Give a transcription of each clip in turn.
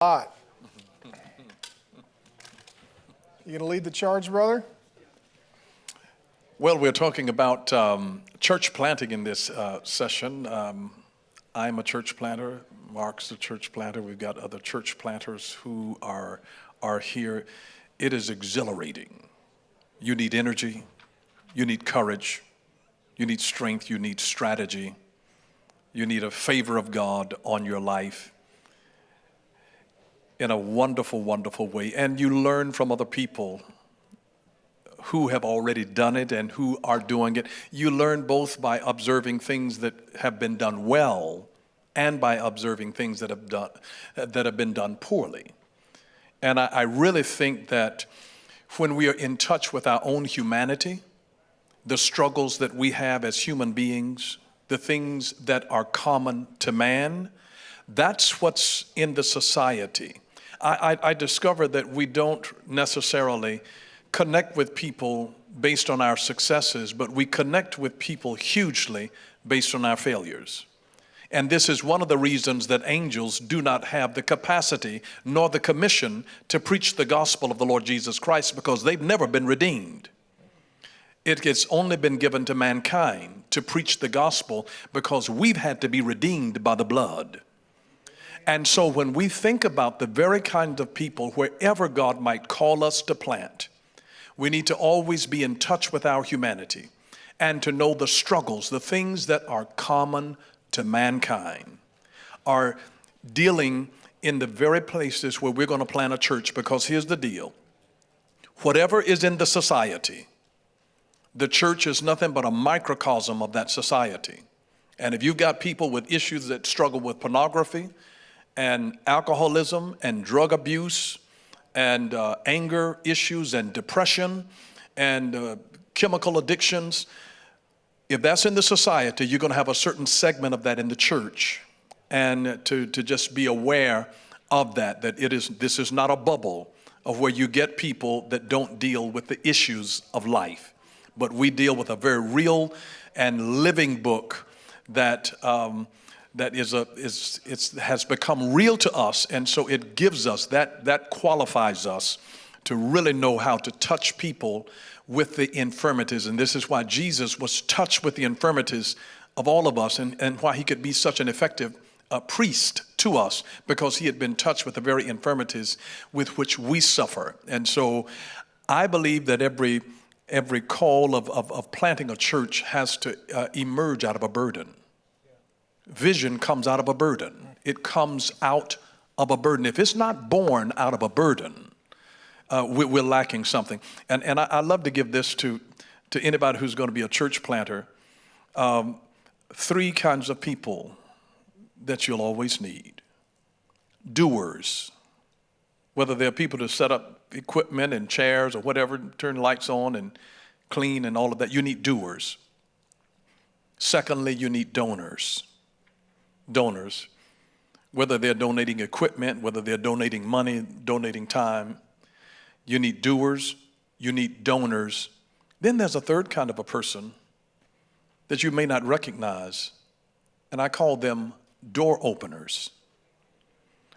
lot. You going to lead the charge, brother? Well, we're talking about church planting in this session. I'm a church planter. Mark's a church planter. We've got other church planters who are here. It is exhilarating. You need energy. You need courage. You need strength. You need strategy. You need a favor of God on your life in a wonderful, wonderful way. And you learn from other people who have already done it and who are doing it. You learn both by observing things that have been done well and by observing things that have been done poorly. And I really think that when we are in touch with our own humanity, the struggles that we have as human beings, the things that are common to man, that's what's in the society. I discovered that we don't necessarily connect with people based on our successes, but we connect with people hugely based on our failures. And this is one of the reasons that angels do not have the capacity nor the commission to preach the gospel of the Lord Jesus Christ, because they've never been redeemed. It has only been given to mankind to preach the gospel because we've had to be redeemed by the blood. And so when we think about the very kind of people wherever God might call us to plant, we need to always be in touch with our humanity and to know the struggles, the things that are common to mankind, are dealing in the very places where we're going to plant a church. Because here's the deal: whatever is in the society, the church is nothing but a microcosm of that society. And if you've got people with issues that struggle with pornography and alcoholism and drug abuse and anger issues and depression and chemical addictions, if that's in the society, you're going to have a certain segment of that in the church. And to just be aware of that this is not a bubble of where you get people that don't deal with the issues of life, but we deal with a very real and living book that has become real to us. And so it gives us that qualifies us to really know how to touch people with the infirmities. And this is why Jesus was touched with the infirmities of all of us, and why he could be such an effective priest to us, because he had been touched with the very infirmities with which we suffer. And so I believe that every call of planting a church has to emerge out of a burden. Vision comes out of a burden. It comes out of a burden. If it's not born out of a burden, we're lacking something. And I love to give this to anybody who's going to be a church planter. Three kinds of people that you'll always need. Doers, whether they're people to set up equipment and chairs or whatever, turn lights on and clean and all of that. You need doers. Secondly, you need donors. Donors, whether they're donating equipment, whether they're donating money, donating time. You need doers, you need donors. Then there's a third kind of a person that you may not recognize, and I call them door openers.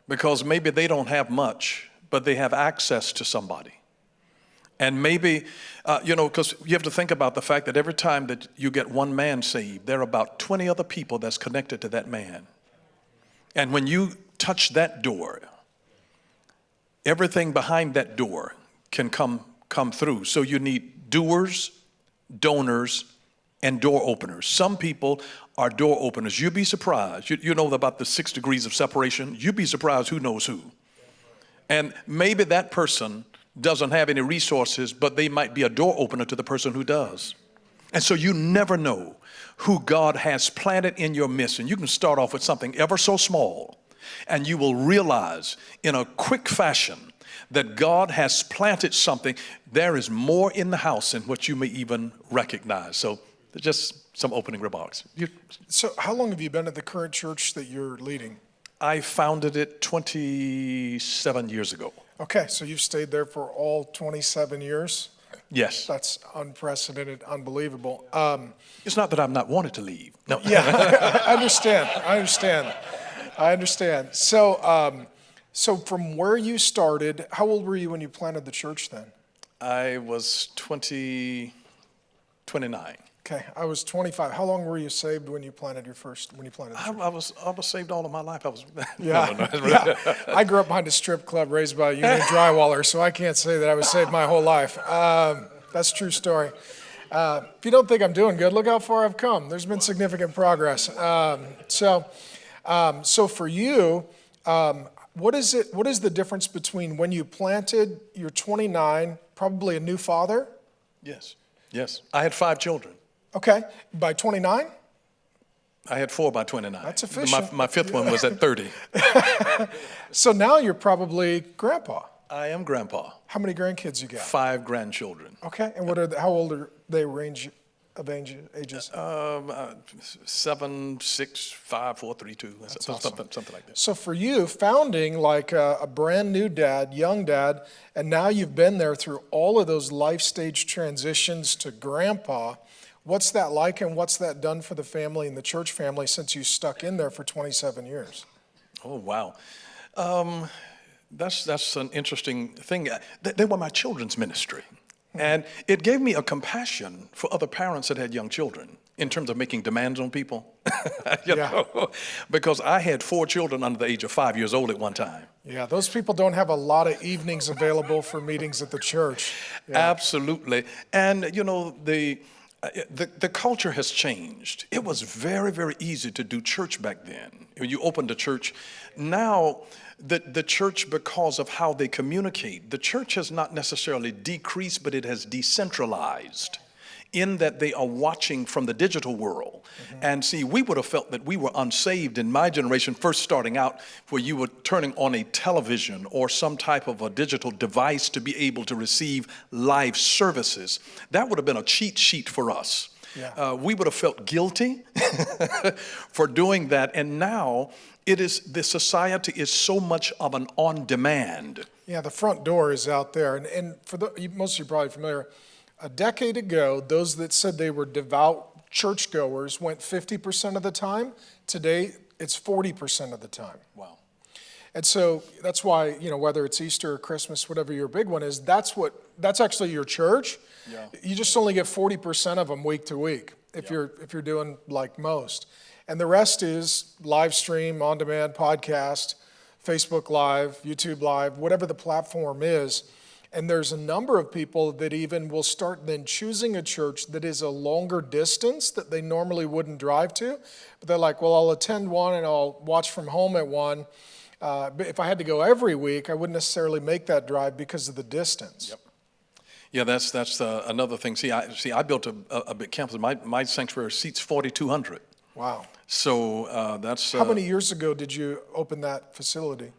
Because maybe they don't have much, but they have access to somebody. And maybe, because you have to think about the fact that every time that you get one man saved, there are about 20 other people that's connected to that man. And when you touch that door, everything behind that door can come through. So you need doers, donors, and door openers. Some people are door openers. You'd be surprised. You know about the 6 degrees of separation. You'd be surprised who knows who. And maybe that person doesn't have any resources, but they might be a door opener to the person who does. And so you never know who God has planted in your midst. And you can start off with something ever so small, and you will realize in a quick fashion that God has planted something. There is more in the house than what you may even recognize. So just some opening remarks. So how long have you been at the current church that you're leading? I founded it 27 years ago. Okay, so you've stayed there for all 27 years? Yes. That's unprecedented, unbelievable. It's not that I've not wanted to leave. No. Yeah, I understand. So So from where you started, how old were you when you planted the church then? I was 29. Okay, I was 25. How long were you saved when you planted the church? I was saved all of my life. I was. Yeah, yeah. I grew up behind a strip club, raised by a union drywaller, so I can't say that I was saved my whole life. That's a true story. If you don't think I'm doing good, look how far I've come. There's been significant progress. So for you, what is the difference between when you planted, you're 29, probably a new father? Yes. I had 5 children. Okay, by 29? I had 4 by 29. That's efficient. My 5th one was at 30. So now you're probably grandpa. I am grandpa. How many grandkids you got? 5 grandchildren. Okay, and how old are they range of ages? 7, 6, 5, 4, 3, 2, something like that. So for you, founding like a brand new dad, young dad, and now you've been there through all of those life stage transitions to grandpa, what's that like and what's that done for the family and the church family since you stuck in there for 27 years? Oh, wow. That's an interesting thing. They were my children's ministry. And it gave me a compassion for other parents that had young children in terms of making demands on people. you know? Because I had 4 children under the age of 5 years old at one time. Yeah, those people don't have a lot of evenings available for meetings at the church. Yeah. Absolutely. And, you know, the culture has changed. It was very, very easy to do church back then. When you opened a church, now the church, because of how they communicate, the church has not necessarily decreased, but it has decentralized in that they are watching from the digital world. And see, we would have felt that we were unsaved in my generation first starting out, where you were turning on a television or some type of a digital device to be able to receive live services. That would have been a cheat sheet for us. Yeah. We would have felt guilty for doing that. And now the society is so much of an on-demand. Yeah, the front door is out there. And for most of you are probably familiar, a decade ago, those that said they were devout churchgoers went 50% of the time. Today, it's 40% of the time. Wow. And so that's why, you know, whether it's Easter or Christmas, whatever your big one is, that's actually your church. Yeah. You just only get 40% of them week to week if you're doing like most. And the rest is live stream, on demand, podcast, Facebook Live, YouTube Live, whatever the platform is. And there's a number of people that even will start then choosing a church that is a longer distance that they normally wouldn't drive to. But they're like, well, I'll attend one and I'll watch from home at one. But if I had to go every week, I wouldn't necessarily make that drive because of the distance. Yep. Yeah, that's another thing. See, I built a big campus. My sanctuary seats 4,200. Wow. So that's... How many years ago did you open that facility?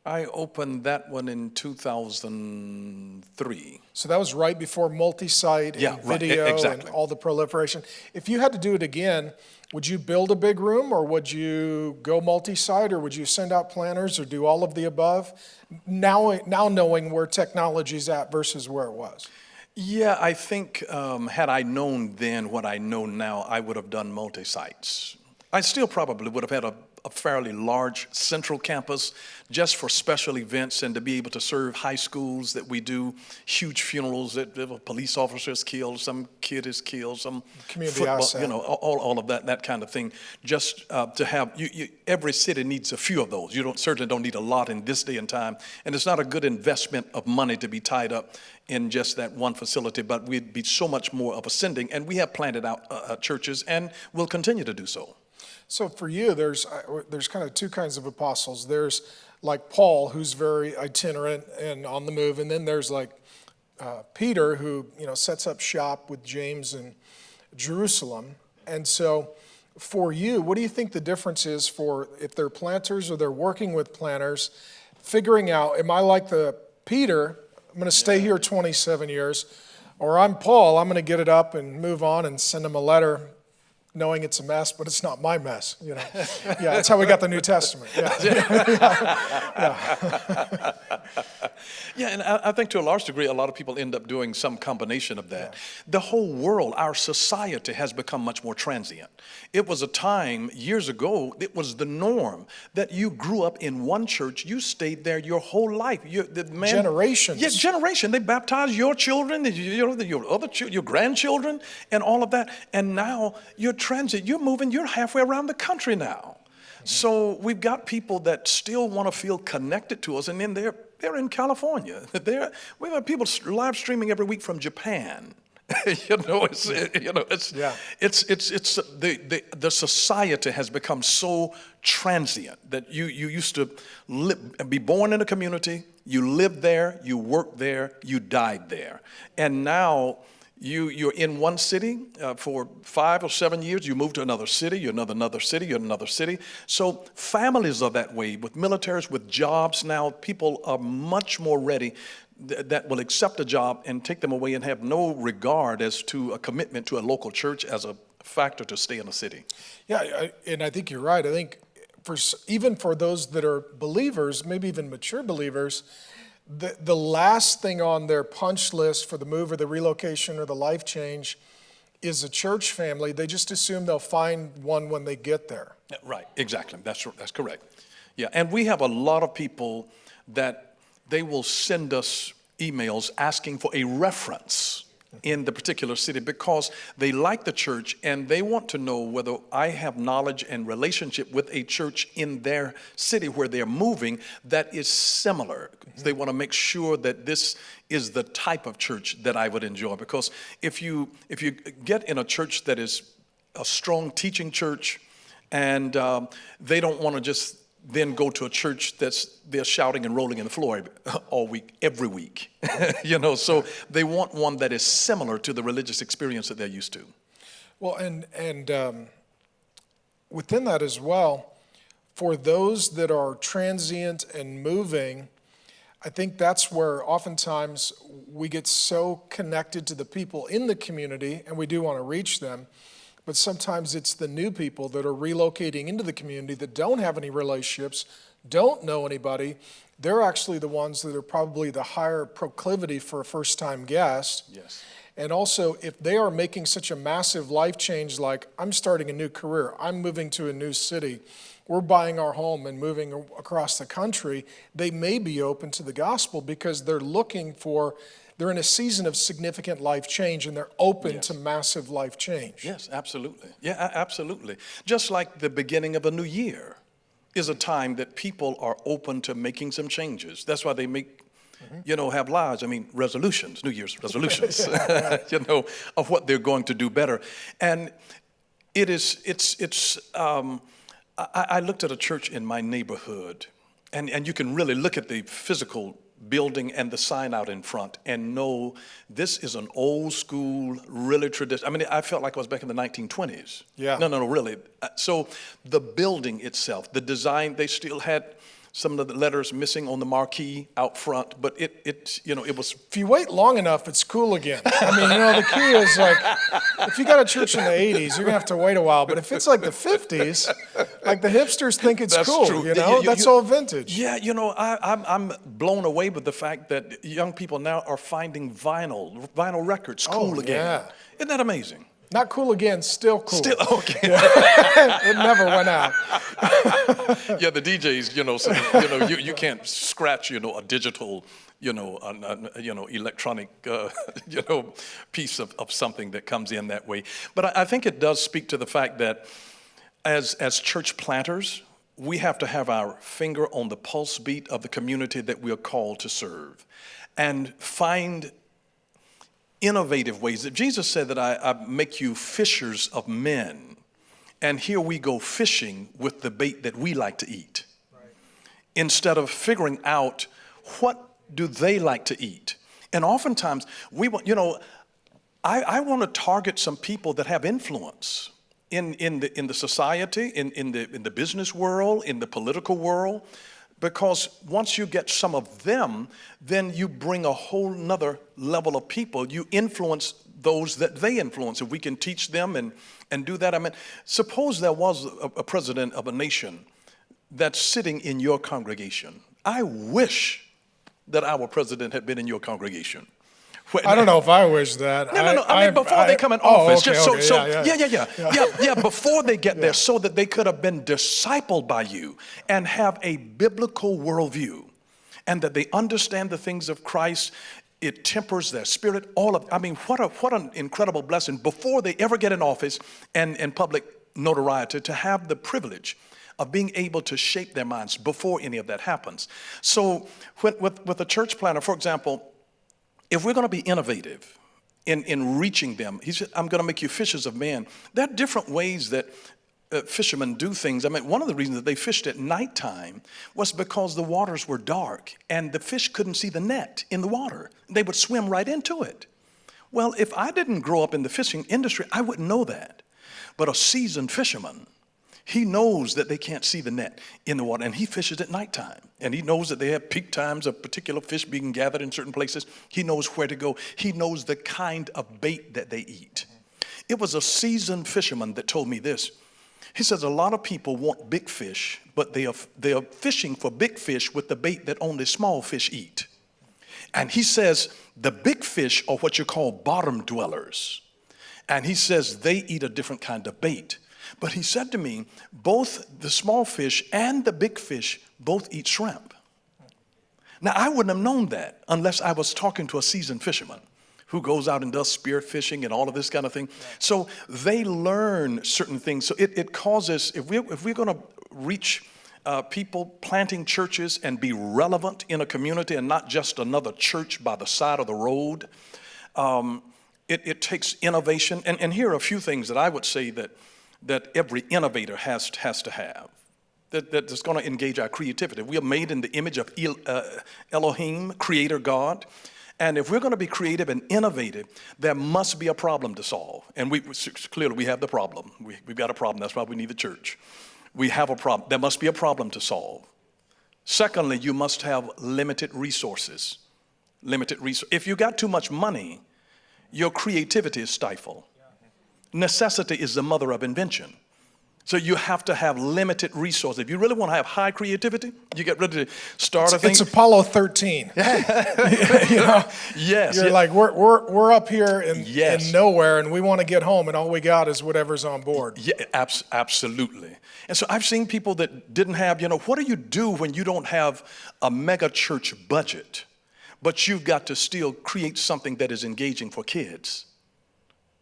I opened that one in 2003. So that was right before multi-site and video exactly. and all the proliferation. If you had to do it again, would you build a big room or would you go multi-site or would you send out planners or do all of the above? Now knowing where technology's at versus where it was. Yeah, I think had I known then what I know now, I would have done multi-sites. I still probably would have had a fairly large central campus just for special events and to be able to serve high schools that we do huge funerals that a police officer is killed, some kid is killed, some community football, asset. you know, all of that kind of thing. Just to have, every city needs a few of those. You certainly don't need a lot in this day and time. And it's not a good investment of money to be tied up in just that one facility, but we'd be so much more of ascending. And we have planted out churches and will continue to do so. So for you, there's kind of two kinds of apostles. There's like Paul, who's very itinerant and on the move, and then there's like Peter, who sets up shop with James in Jerusalem. And so for you, what do you think the difference is for if they're planters or they're working with planters, figuring out, am I like the Peter, I'm going to stay here 27 years, or I'm Paul, I'm going to get it up and move on and send them a letter knowing it's a mess, but it's not my mess, Yeah, that's how we got the New Testament. Yeah. Yeah, and I think to a large degree, a lot of people end up doing some combination of that. The whole world, our society has become much more transient. It was a time, years ago, it was the norm that you grew up in one church, you stayed there your whole life. Generations. Yeah, generation. They baptized your children, your grandchildren, and all of that. And now you're transient. You're moving, you're halfway around the country now. So we've got people that still want to feel connected to us, and then they're in California. We have people live streaming every week from Japan. The society has become so transient that you used to be born in a community, you lived there, you worked there, you died there, and now you're in one city for 5 or 7 years, you move to another city, you're another city, you're another city. So families are that way. With militaries, with jobs now, people are much more ready that will accept a job and take them away and have no regard as to a commitment to a local church as a factor to stay in a city. Yeah, and I think you're right. I think even for those that are believers, maybe even mature believers, the last thing on their punch list for the move or the relocation or the life change is a church family. They just assume they'll find one when they get there. Right, exactly. That's correct. Yeah, and we have a lot of people that they will send us emails asking for a reference in the particular city because they like the church and they want to know whether I have knowledge and relationship with a church in their city where they're moving that is similar. They want to make sure that this is the type of church that I would enjoy, because if you get in a church that is a strong teaching church and they don't want to just then go to a church they're shouting and rolling in the floor all week, every week, so they want one that is similar to the religious experience that they're used to. Well, and within that as well, for those that are transient and moving, I think that's where oftentimes we get so connected to the people in the community, and we do want to reach them. But sometimes it's the new people that are relocating into the community that don't have any relationships, don't know anybody. They're actually the ones that are probably the higher proclivity for a first-time guest. Yes. And also, if they are making such a massive life change, like I'm starting a new career, I'm moving to a new city, we're buying our home and moving across the country, they may be open to the gospel because they're in a season of significant life change and they're open to massive life change. Yes, absolutely. Yeah, absolutely. Just like the beginning of a new year is a time that people are open to making some changes. That's why they make, have lives. Resolutions, New Year's resolutions, of what they're going to do better. And I looked at a church in my neighborhood, and you can really look at the physical building and the sign out in front and know this is an old school, really traditional. I felt like I was back in the 1920s. Yeah. No, really. So the building itself, the design, they still had some of the letters missing on the marquee out front, but it was. If you wait long enough, it's cool again. The key is like, if you got a church in the 80s, you're gonna have to wait a while. But if it's like the 50s, like the hipsters think it's That's cool. true. That's all vintage. Yeah, I'm blown away with the fact that young people now are finding vinyl records cool again. Yeah. Isn't that amazing? Not cool again, still cool. Still okay. It never went out. Yeah, the DJs, so, you can't scratch, a digital, electronic, piece of something that comes in that way. But I think it does speak to the fact that as church planters, we have to have our finger on the pulse beat of the community that we are called to serve and find innovative ways. Jesus said that I make you fishers of men. And here we go fishing with the bait that we like to eat. Right. Instead of figuring out what do they like to eat. And oftentimes we want, I want to target some people that have influence in the society, in the business world, in the political world. Because once you get some of them, then you bring a whole nother level of people. You influence those that they influence. If we can teach them and do that. Suppose there was a president of a nation that's sitting in your congregation. I wish that our president had been in your congregation? I don't know if I wish that. No. I mean, before they come in office, okay, just so, okay, yeah, before they get there, so that they could have been discipled by you and have a biblical worldview, and that they understand the things of Christ. It tempers their spirit. I mean, what an incredible blessing before they ever get in office and public notoriety, to have the privilege of being able to shape their minds before any of that happens. So with a church planner, for example, if we're going to be innovative in reaching them, he said, I'm going to make you fishers of men. There are different ways that fishermen do things. I mean, one of the reasons that they fished at nighttime was because the waters were dark and the fish couldn't see the net in the water. They would swim right into it. Well, if I didn't grow up in the fishing industry, I wouldn't know that. But a seasoned fisherman, he knows that they can't see the net in the water, and he fishes at nighttime. And he knows that they have peak times of particular fish being gathered in certain places. He knows where to go. He knows the kind of bait that they eat. It was a seasoned fisherman that told me this. He says a lot of people want big fish, but they are fishing for big fish with the bait that only small fish eat. And he says the big fish are what you call bottom dwellers. And he says they eat a different kind of bait. But he said to me, both the small fish and the big fish both eat shrimp. Now, I wouldn't have known that unless I was talking to a seasoned fisherman who goes out and does spear fishing and all of this kind of thing. So they learn certain things. So it causes, if we're going to reach people, planting churches and be relevant in a community and not just another church by the side of the road, it takes innovation. And here are a few things that I would say that every innovator has to have, that's going to engage our creativity. We are made in the image of Elohim, creator God. And if we're going to be creative and innovative, there must be a problem to solve. And clearly we have the problem. We've got a problem. That's why we need the church. We have a problem. There must be a problem to solve. Secondly, you must have limited resources. If you got too much money, your creativity is stifled. Necessity is the mother of invention. So you have to have limited resources. If you really want to have high creativity, you get ready to start a thing. It's Apollo 13. You know? Yes. You're like, we're up here in nowhere, and we want to get home, and all we got is whatever's on board. Yeah, absolutely. And so I've seen people that didn't have, what do you do when you don't have a mega church budget, but you've got to still create something that is engaging for kids?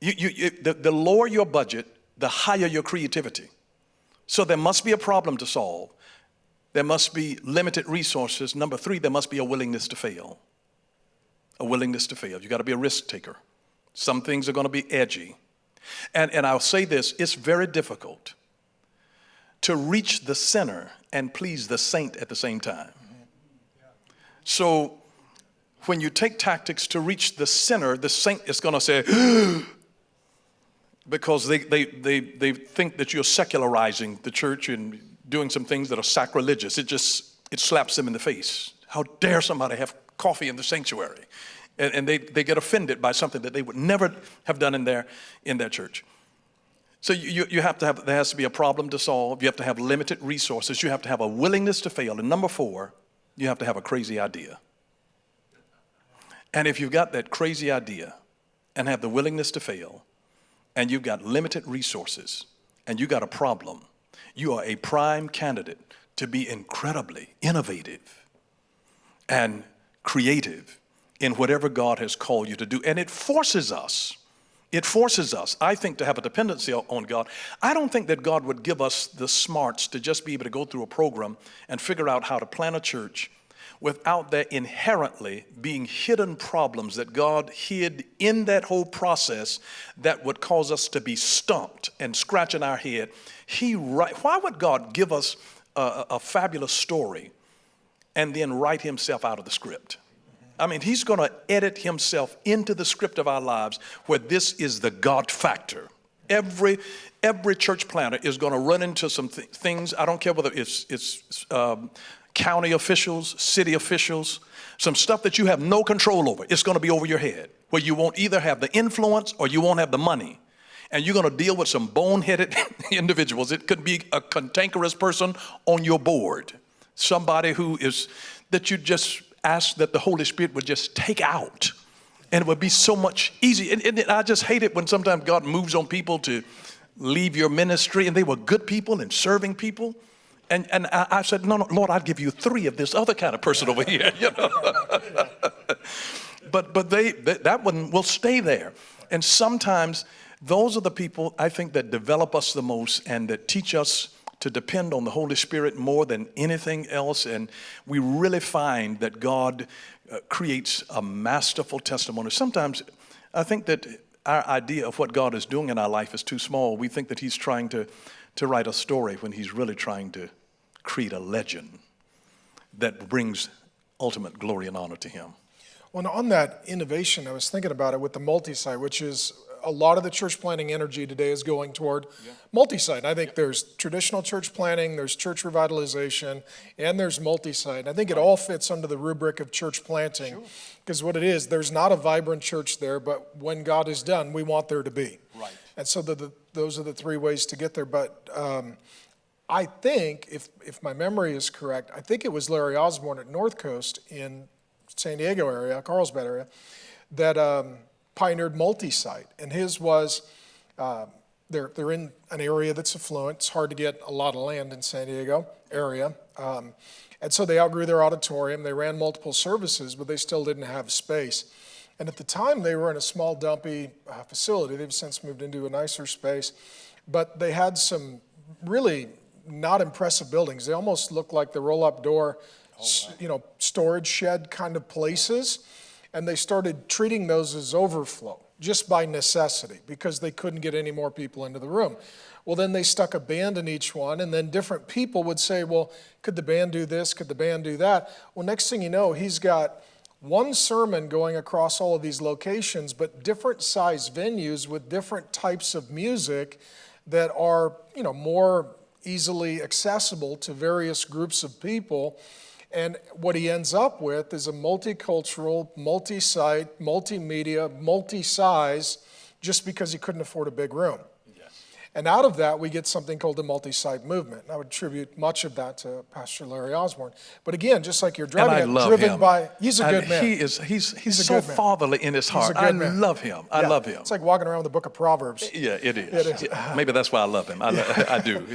The lower your budget, the higher your creativity. So there must be a problem to solve. There must be limited resources. Number 3, there must be a willingness to fail. A willingness to fail. You got to be a risk taker. Some things are going to be edgy. And I'll say this, it's very difficult to reach the sinner and please the saint at the same time. So when you take tactics to reach the sinner, the saint is going to say, because they think that you're secularizing the church and doing some things that are sacrilegious. It slaps them in the face. How dare somebody have coffee in the sanctuary? And they get offended by something that they would never have done in their church. So you have to have, there has to be a problem to solve. You have to have limited resources. You have to have a willingness to fail. And number 4, you have to have a crazy idea. And if you've got that crazy idea and have the willingness to fail, and you've got limited resources, and you got a problem, you are a prime candidate to be incredibly innovative and creative in whatever God has called you to do. And it forces us, I think, to have a dependency on God. I don't think that God would give us the smarts to just be able to go through a program and figure out how to plant a church without there inherently being hidden problems that God hid in that whole process that would cause us to be stumped and scratching our head. Why would God give us a fabulous story and then write himself out of the script? I mean, he's going to edit himself into the script of our lives where this is the God factor. Every church planter is going to run into some things. I don't care whether it's county officials, city officials, some stuff that you have no control over. It's going to be over your head, where you won't either have the influence or you won't have the money. And you're going to deal with some boneheaded individuals. It could be a cantankerous person on your board, somebody that you just ask that the Holy Spirit would just take out, and it would be so much easier. And I just hate it when sometimes God moves on people to leave your ministry, and they were good people and serving people. And I said, no, Lord, I'll give you 3 of this other kind of person over here. You know? But that one will stay there. And sometimes those are the people, I think, that develop us the most and that teach us to depend on the Holy Spirit more than anything else. And we really find that God creates a masterful testimony. Sometimes I think that our idea of what God is doing in our life is too small. We think that he's trying to write a story when he's really trying to create a legend that brings ultimate glory and honor to him. Well, on that innovation, I was thinking about it with the multi-site, which is a lot of the church planting energy today is going toward multi-site. I think there's traditional church planting, there's church revitalization, and there's multi-site. I think it all fits under the rubric of church planting, because what it is, there's not a vibrant church there, but when God is done, we want there to be. Right. And so those are the 3 ways to get there. But I think, if my memory is correct, I think it was Larry Osborne at North Coast in San Diego area, Carlsbad area, that pioneered multi-site. And his was, they're in an area that's affluent. It's hard to get a lot of land in San Diego area. And so they outgrew their auditorium. They ran multiple services, but they still didn't have space. And at the time, they were in a small, dumpy facility. They've since moved into a nicer space. But they had some really not impressive buildings. They almost looked like the roll-up door, storage shed kind of places. And they started treating those as overflow, just by necessity, because they couldn't get any more people into the room. Well, then they stuck a band in each one, and then different people would say, well, could the band do this? Could the band do that? Well, next thing you know, he's got one sermon going across all of these locations, but different size venues with different types of music that are, more easily accessible to various groups of people. And what he ends up with is a multicultural, multi-site, multimedia, multi-size, just because he couldn't afford a big room. Yes. And out of that, we get something called the multi-site movement. And I would attribute much of that to Pastor Larry Osborne. But again, just like you're driving, he's a good man. He's so fatherly in his heart. I love him. I love him. It's like walking around with the book of Proverbs. Yeah, it is. Yeah. Maybe that's why I love him. I do.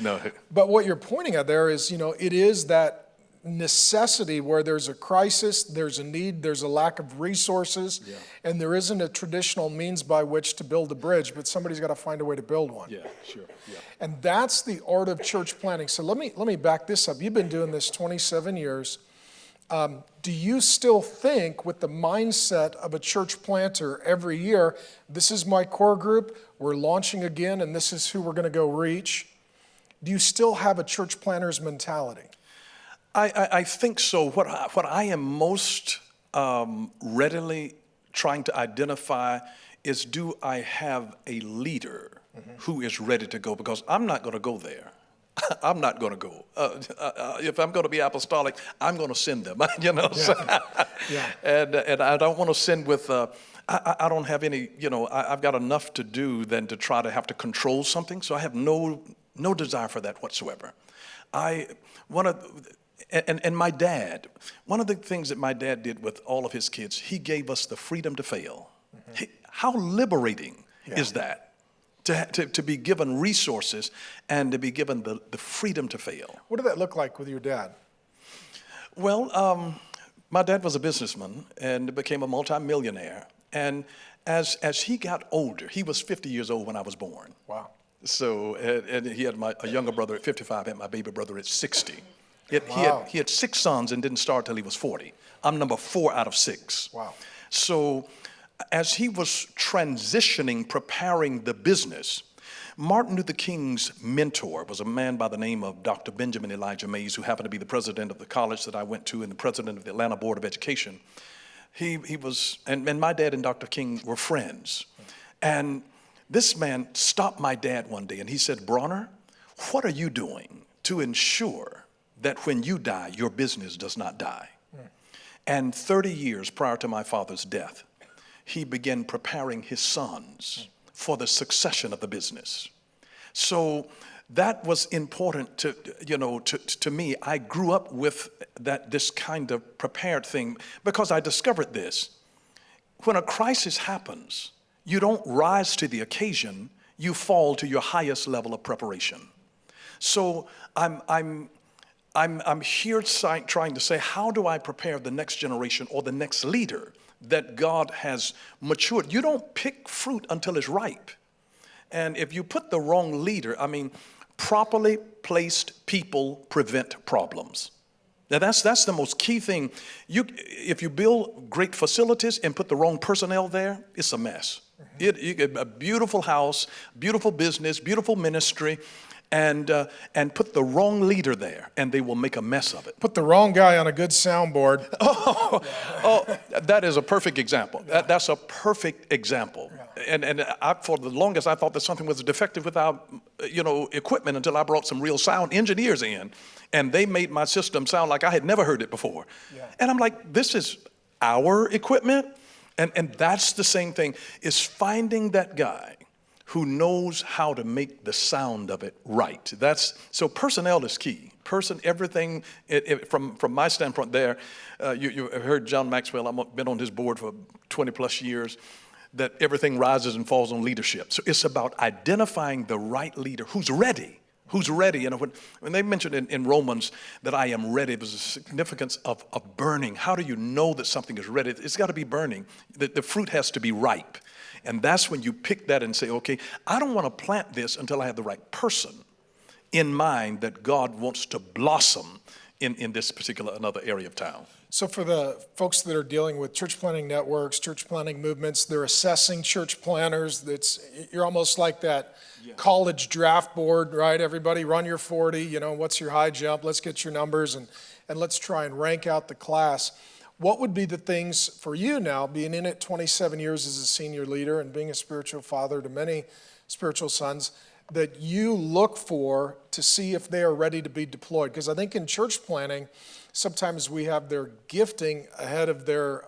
But what you're pointing at there is, it is that necessity where there's a crisis, there's a need, there's a lack of resources, and there isn't a traditional means by which to build a bridge, but somebody's got to find a way to build one. Yeah, sure. Yeah. And that's the art of church planting. So let me back this up. You've been doing this 27 years. Do you still think with the mindset of a church planter every year, this is my core group, we're launching again, and this is who we're going to go reach? Do you still have a church planter's mentality? I think so. What I am most readily trying to identify is, do I have a leader who is ready to go? Because I'm not going to go there. I'm not going to go. If I'm going to be apostolic, I'm going to send them. And I don't want to send with. I don't have any. I've got enough to do than to try to have to control something. So I have no desire for that whatsoever. And my dad, one of the things that my dad did with all of his kids, he gave us the freedom to fail. How liberating is that? To be given resources and to be given the freedom to fail. What did that look like with your dad? Well, my dad was a businessman and became a multimillionaire. And as he got older, he was 50 years old when I was born. Wow. So, and he had a younger brother at 55, and my baby brother at 60. He had 6 sons and didn't start till he was 40. I'm number 4 out of 6. Wow. So as he was transitioning, preparing the business, Martin Luther King's mentor was a man by the name of Dr. Benjamin Elijah Mays, who happened to be the president of the college that I went to and the president of the Atlanta Board of Education. He was, and my dad and Dr. King were friends. And this man stopped my dad one day and he said, "Bronner, what are you doing to ensure that when you die, your business does not die?" And 30 years prior to my father's death, he began preparing his sons for the succession of the business. So that was important to me. I grew up with this kind of prepared thing because I discovered this. When a crisis happens, you don't rise to the occasion, you fall to your highest level of preparation. So I'm here trying to say, how do I prepare the next generation or the next leader that God has matured? You don't pick fruit until it's ripe. And if you put the wrong leader, properly placed people prevent problems. Now that's the most key thing. If you build great facilities and put the wrong personnel there, it's a mess. You get a beautiful house, beautiful business, beautiful ministry, and put the wrong leader there, and they will make a mess of it. Put the wrong guy on a good soundboard. That is a perfect example. That's a perfect example. And for the longest, I thought that something was defective without, equipment until I brought some real sound engineers in, and they made my system sound like I had never heard it before. Yeah. And I'm like, this is our equipment, and that's the same thing. Is finding that guy who knows how to make the sound of it right. So personnel is key. Everything from my standpoint there, you heard John Maxwell, I've been on his board for 20 plus years, that everything rises and falls on leadership. So it's about identifying the right leader who's ready. When they mentioned in Romans that I am ready, there's a significance of burning. How do you know that something is ready? It's got to be burning. The fruit has to be ripe. And that's when you pick that and say, okay, I don't want to plant this until I have the right person in mind that God wants to blossom in this particular another area of town. So for the folks that are dealing with church planting networks, church planting movements, they're assessing church planners. You're almost like that college draft board, right? Everybody run your 40, what's your high jump? Let's get your numbers and let's try and rank out the class. What would be the things for you now, being in it 27 years as a senior leader and being a spiritual father to many spiritual sons, that you look for to see if they are ready to be deployed? Because I think in church planting, sometimes we have their gifting ahead of their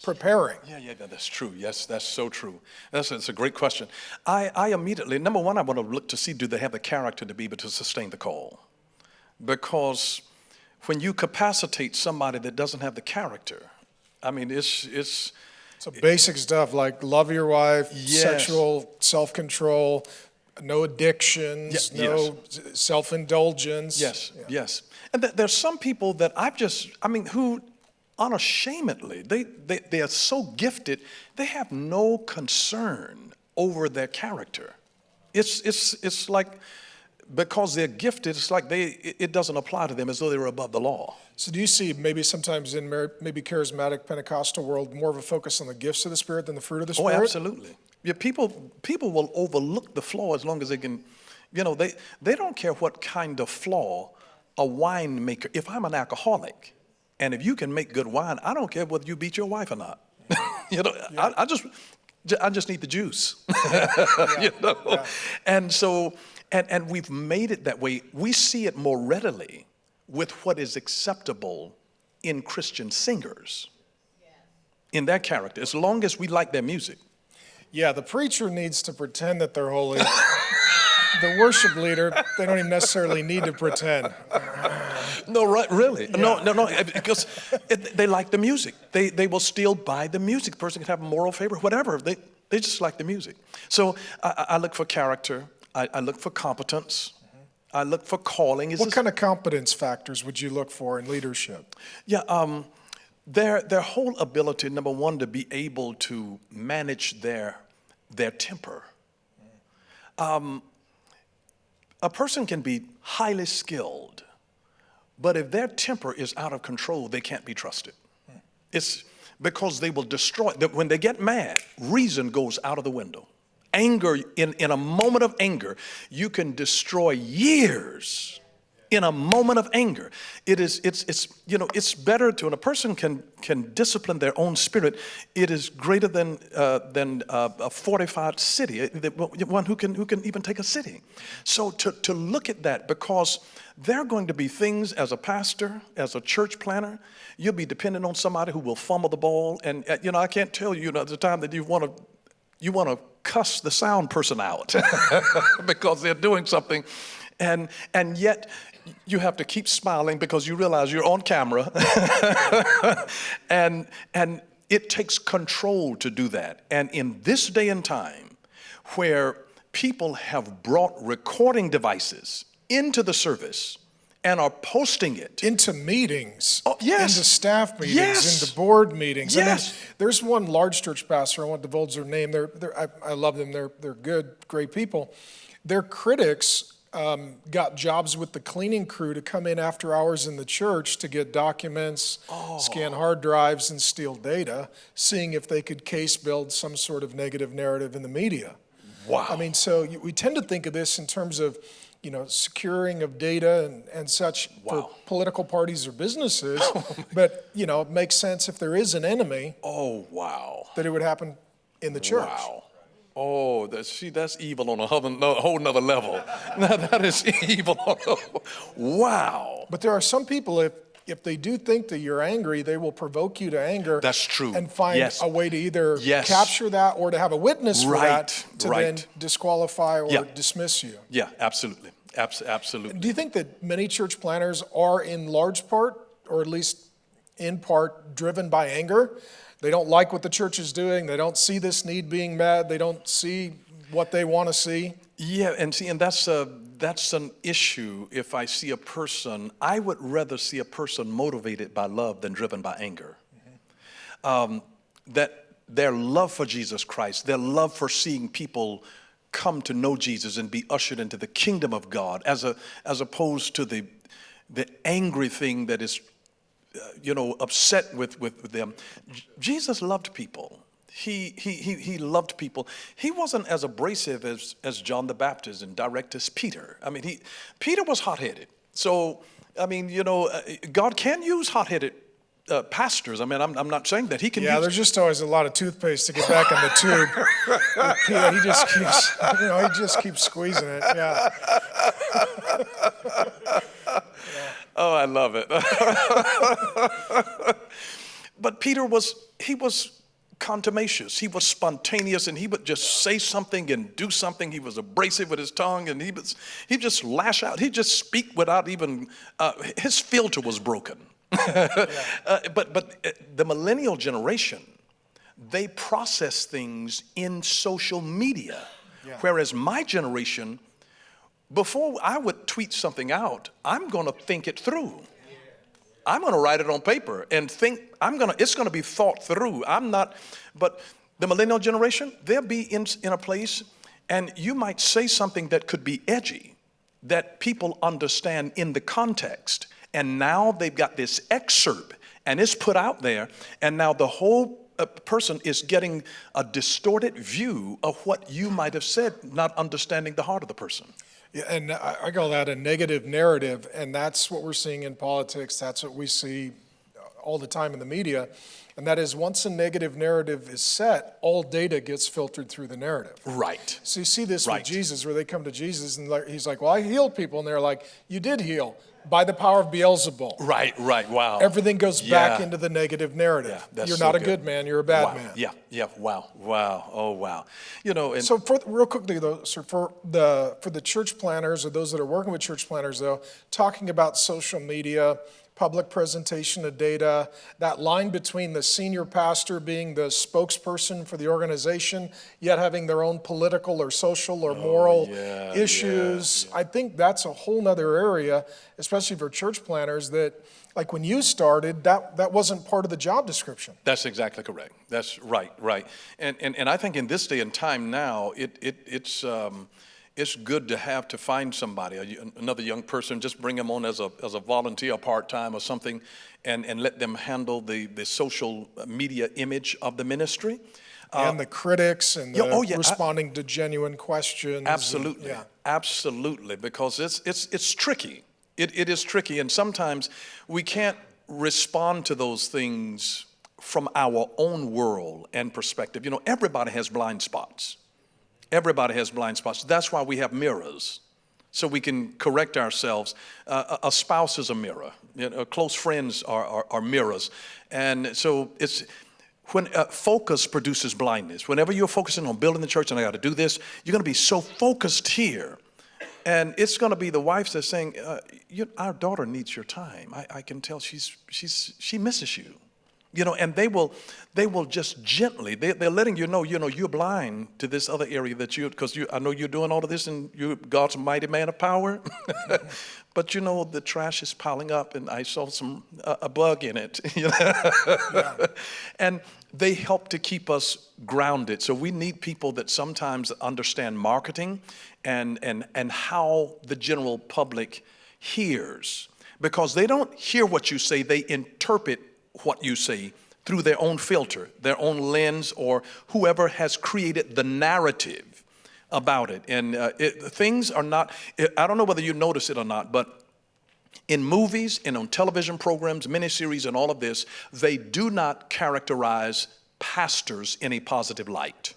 preparing. Yeah, that's true. Yes, that's so true. That's a great question. I immediately, number one, I want to look to see, do they have the character to be able to sustain the call? Because when you capacitate somebody that doesn't have the character, it's so basic stuff like love your wife, yes. Sexual self-control, no addictions, no self-indulgence. Yes. And there's some people that who unashamedly, they are so gifted, they have no concern over their character. It's like, because they're gifted, it's like it doesn't apply to them as though they were above the law. So do you see maybe sometimes in maybe charismatic Pentecostal world more of a focus on the gifts of the Spirit than the fruit of the Spirit? Oh, absolutely. Yeah, people will overlook the flaw as long as they can, they don't care what kind of flaw a winemaker. If I'm an alcoholic, and if you can make good wine, I don't care whether you beat your wife or not. I just need the juice. And so, and we've made it that way. We see it more readily with what is acceptable in Christian singers, in their character, as long as we like their music. Yeah, the preacher needs to pretend that they're holy. The worship leader, they don't even necessarily need to pretend. No, right, really. Yeah. No, because they like the music. They will still buy the music. The person can have a moral favor, whatever. They just like the music. So I look for character. I look for competence. I look for calling. What kind of competence factors would you look for in leadership? Yeah, their whole ability, number one, to be able to manage their temper. A person can be highly skilled, but if their temper is out of control, they can't be trusted. It's because they will destroy. When they get mad, reason goes out of the window. Anger, in a moment of anger, you can destroy years. In a moment of anger, it's better to, when a person can discipline their own spirit, it is greater than a fortified city, one who can even take a city. So to look at that, because there are going to be things as a pastor, as a church planner, you'll be dependent on somebody who will fumble the ball, and I can't tell you, the time that you want to You want to cuss the sound person out because they're doing something, and yet you have to keep smiling because you realize you're on camera, and it takes control to do that. And in this day and time, where people have brought recording devices into the service and are posting it into meetings, yes, into staff meetings, yes, into board meetings. yes. I mean, there's one large church pastor, I won't divulge their name. I love them. They're good, great people. Their critics got jobs with the cleaning crew to come in after hours in the church to get documents, scan hard drives, and steal data, seeing if they could case build some sort of negative narrative in the media. Wow. I mean, so we tend to think of this in terms of, securing of data and such for political parties or businesses. But, it makes sense if there is an enemy. Oh, wow. That it would happen in the church. Wow. Oh, that's evil on a whole nother level. Now, that is evil. Wow. But there are some people, if they do think that you're angry, they will provoke you to anger. That's true. And find a way to either capture that or to have a witness for that to then disqualify or dismiss you. Yeah, absolutely. Absolutely. Do you think that many church planners are in large part, or at least in part, driven by anger? They don't like what the church is doing. They don't see this need being met. They don't see what they want to see. Yeah, and that's an issue. If I see a person, I would rather see a person motivated by love than driven by anger. That their love for Jesus Christ, their love for seeing people come to know Jesus and be ushered into the kingdom of God, as opposed to the angry thing that is upset with them. Jesus loved people. He loved people. He wasn't as abrasive as John the Baptist and direct as Peter. I mean, Peter was hot-headed. So, I mean, God can use hot-headed pastors. I mean, I'm not saying that he can. Yeah, there's just always a lot of toothpaste to get back in the tube. Peter, he just keeps squeezing it. Yeah. Oh, I love it. But Peter was contumacious. He was spontaneous, and he would just say something and do something. He was abrasive with his tongue, and he just lash out. He'd just speak without even, his filter was broken. But the millennial generation, they process things in social media, whereas my generation, before I would tweet something out, I'm going to think it through. I'm going to write it on paper and think it's going to be thought through. But the millennial generation, they'll be in a place, and you might say something that could be edgy, that people understand in the context. And now they've got this excerpt, and it's put out there, and now the whole person is getting a distorted view of what you might have said, not understanding the heart of the person. Yeah, and I call that a negative narrative, and that's what we're seeing in politics. That's what we see all the time in the media, and that is once a negative narrative is set, all data gets filtered through the narrative. Right. So you see this with Jesus, where they come to Jesus, and he's like, well, I healed people, and they're like, you did heal. By the power of Beelzebul. Right, wow. Everything goes back into the negative narrative. Yeah, you're not a good man, you're a bad man. Yeah, wow, oh wow. And so real quickly though, sir, for the church planners or those that are working with church planners though, talking about social media, public presentation of data, that line between the senior pastor being the spokesperson for the organization, yet having their own political or social or moral issues. I think that's a whole nother area, especially for church planners, that like when you started, that wasn't part of the job description. That's exactly correct. That's right. And I think in this day and time now, it's good to find somebody, another young person, just bring them on as a volunteer, part-time or something, and let them handle the social media image of the ministry. And the critics and responding to genuine questions. Absolutely, absolutely, because it's tricky. It is tricky, and sometimes we can't respond to those things from our own world and perspective. Everybody has blind spots. Everybody has blind spots. That's why we have mirrors, so we can correct ourselves. A spouse is a mirror. Close friends are mirrors. And so when focus produces blindness. Whenever you're focusing on building the church and I got to do this, you're going to be so focused here. And it's going to be the wife that's saying, our daughter needs your time. I can tell she misses you. And they will just gently, they're letting you know, you're blind to this other area because I know you're doing all of this and you're God's mighty man of power. But the trash is piling up and I saw a bug in it. Yeah. And they help to keep us grounded. So we need people that sometimes understand marketing and how the general public hears. Because they don't hear what you say, they interpret what you say through their own filter, their own lens, or whoever has created the narrative about it. And things are not, I don't know whether you notice it or not, but in movies and on television programs, miniseries and all of this, they do not characterize pastors in a positive light.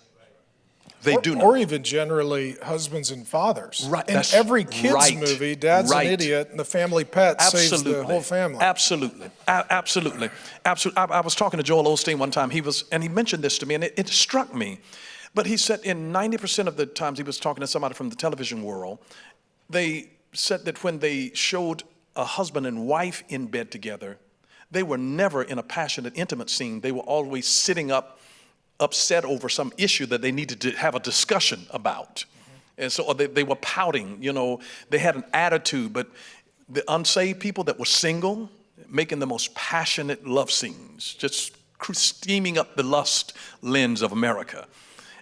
They do not. Or even generally husbands and fathers. Right. In every kids movie, dad's an idiot and the family pet saves the whole family. Absolutely. Absolutely. I was talking to Joel Osteen one time. He mentioned this to me and it struck me. But he said in 90% of the times he was talking to somebody from the television world, they said that when they showed a husband and wife in bed together, they were never in a passionate, intimate scene. They were always sitting up, upset over some issue that they needed to have a discussion about. And so they were pouting, they had an attitude, but the unsaved people that were single, making the most passionate love scenes, just steaming up the lust lens of America.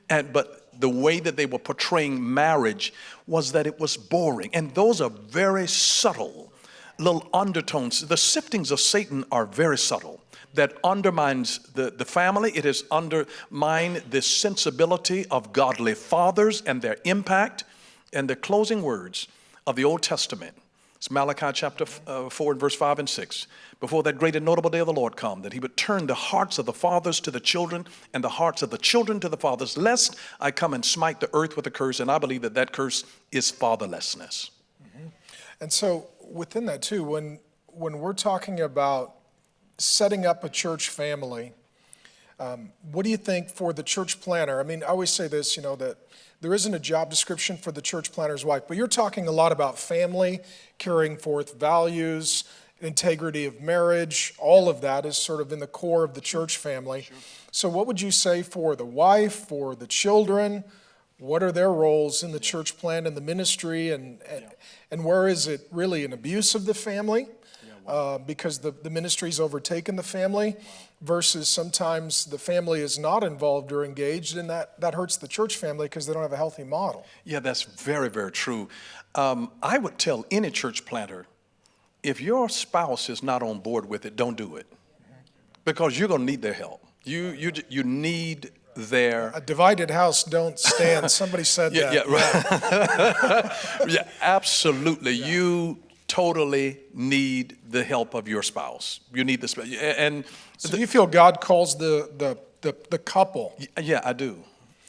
But the way that they were portraying marriage was that it was boring. And those are very subtle little undertones. The siftings of Satan are very subtle. That undermines the family. It has undermined the sensibility of godly fathers and their impact. And the closing words of the Old Testament, it's Malachi chapter 4 and verse 5 and 6. Before that great and notable day of the Lord come, that he would turn the hearts of the fathers to the children and the hearts of the children to the fathers, lest I come and smite the earth with a curse. And I believe that curse is fatherlessness. Mm-hmm. And so within that too, when we're talking about setting up a church family, what do you think for the church planner? I mean, I always say this, that there isn't a job description for the church planner's wife, but you're talking a lot about family, carrying forth values, integrity of marriage. All of that is sort of in the core of the church family. Sure. So what would you say for the wife, for the children? What are their roles in the church plan and the ministry? And where is it really an abuse of the family? Because the ministry's overtaken the family, versus sometimes the family is not involved or engaged, and that hurts the church family because they don't have a healthy model. Yeah, that's very, very true. I would tell any church planter, if your spouse is not on board with it, don't do it, because you're going to need their help. You need their... A divided house don't stand. Somebody said that. Yeah, right. Yeah, absolutely. Yeah. You totally need the help of your spouse. You need this, and so you feel God calls the couple? Yeah, I do.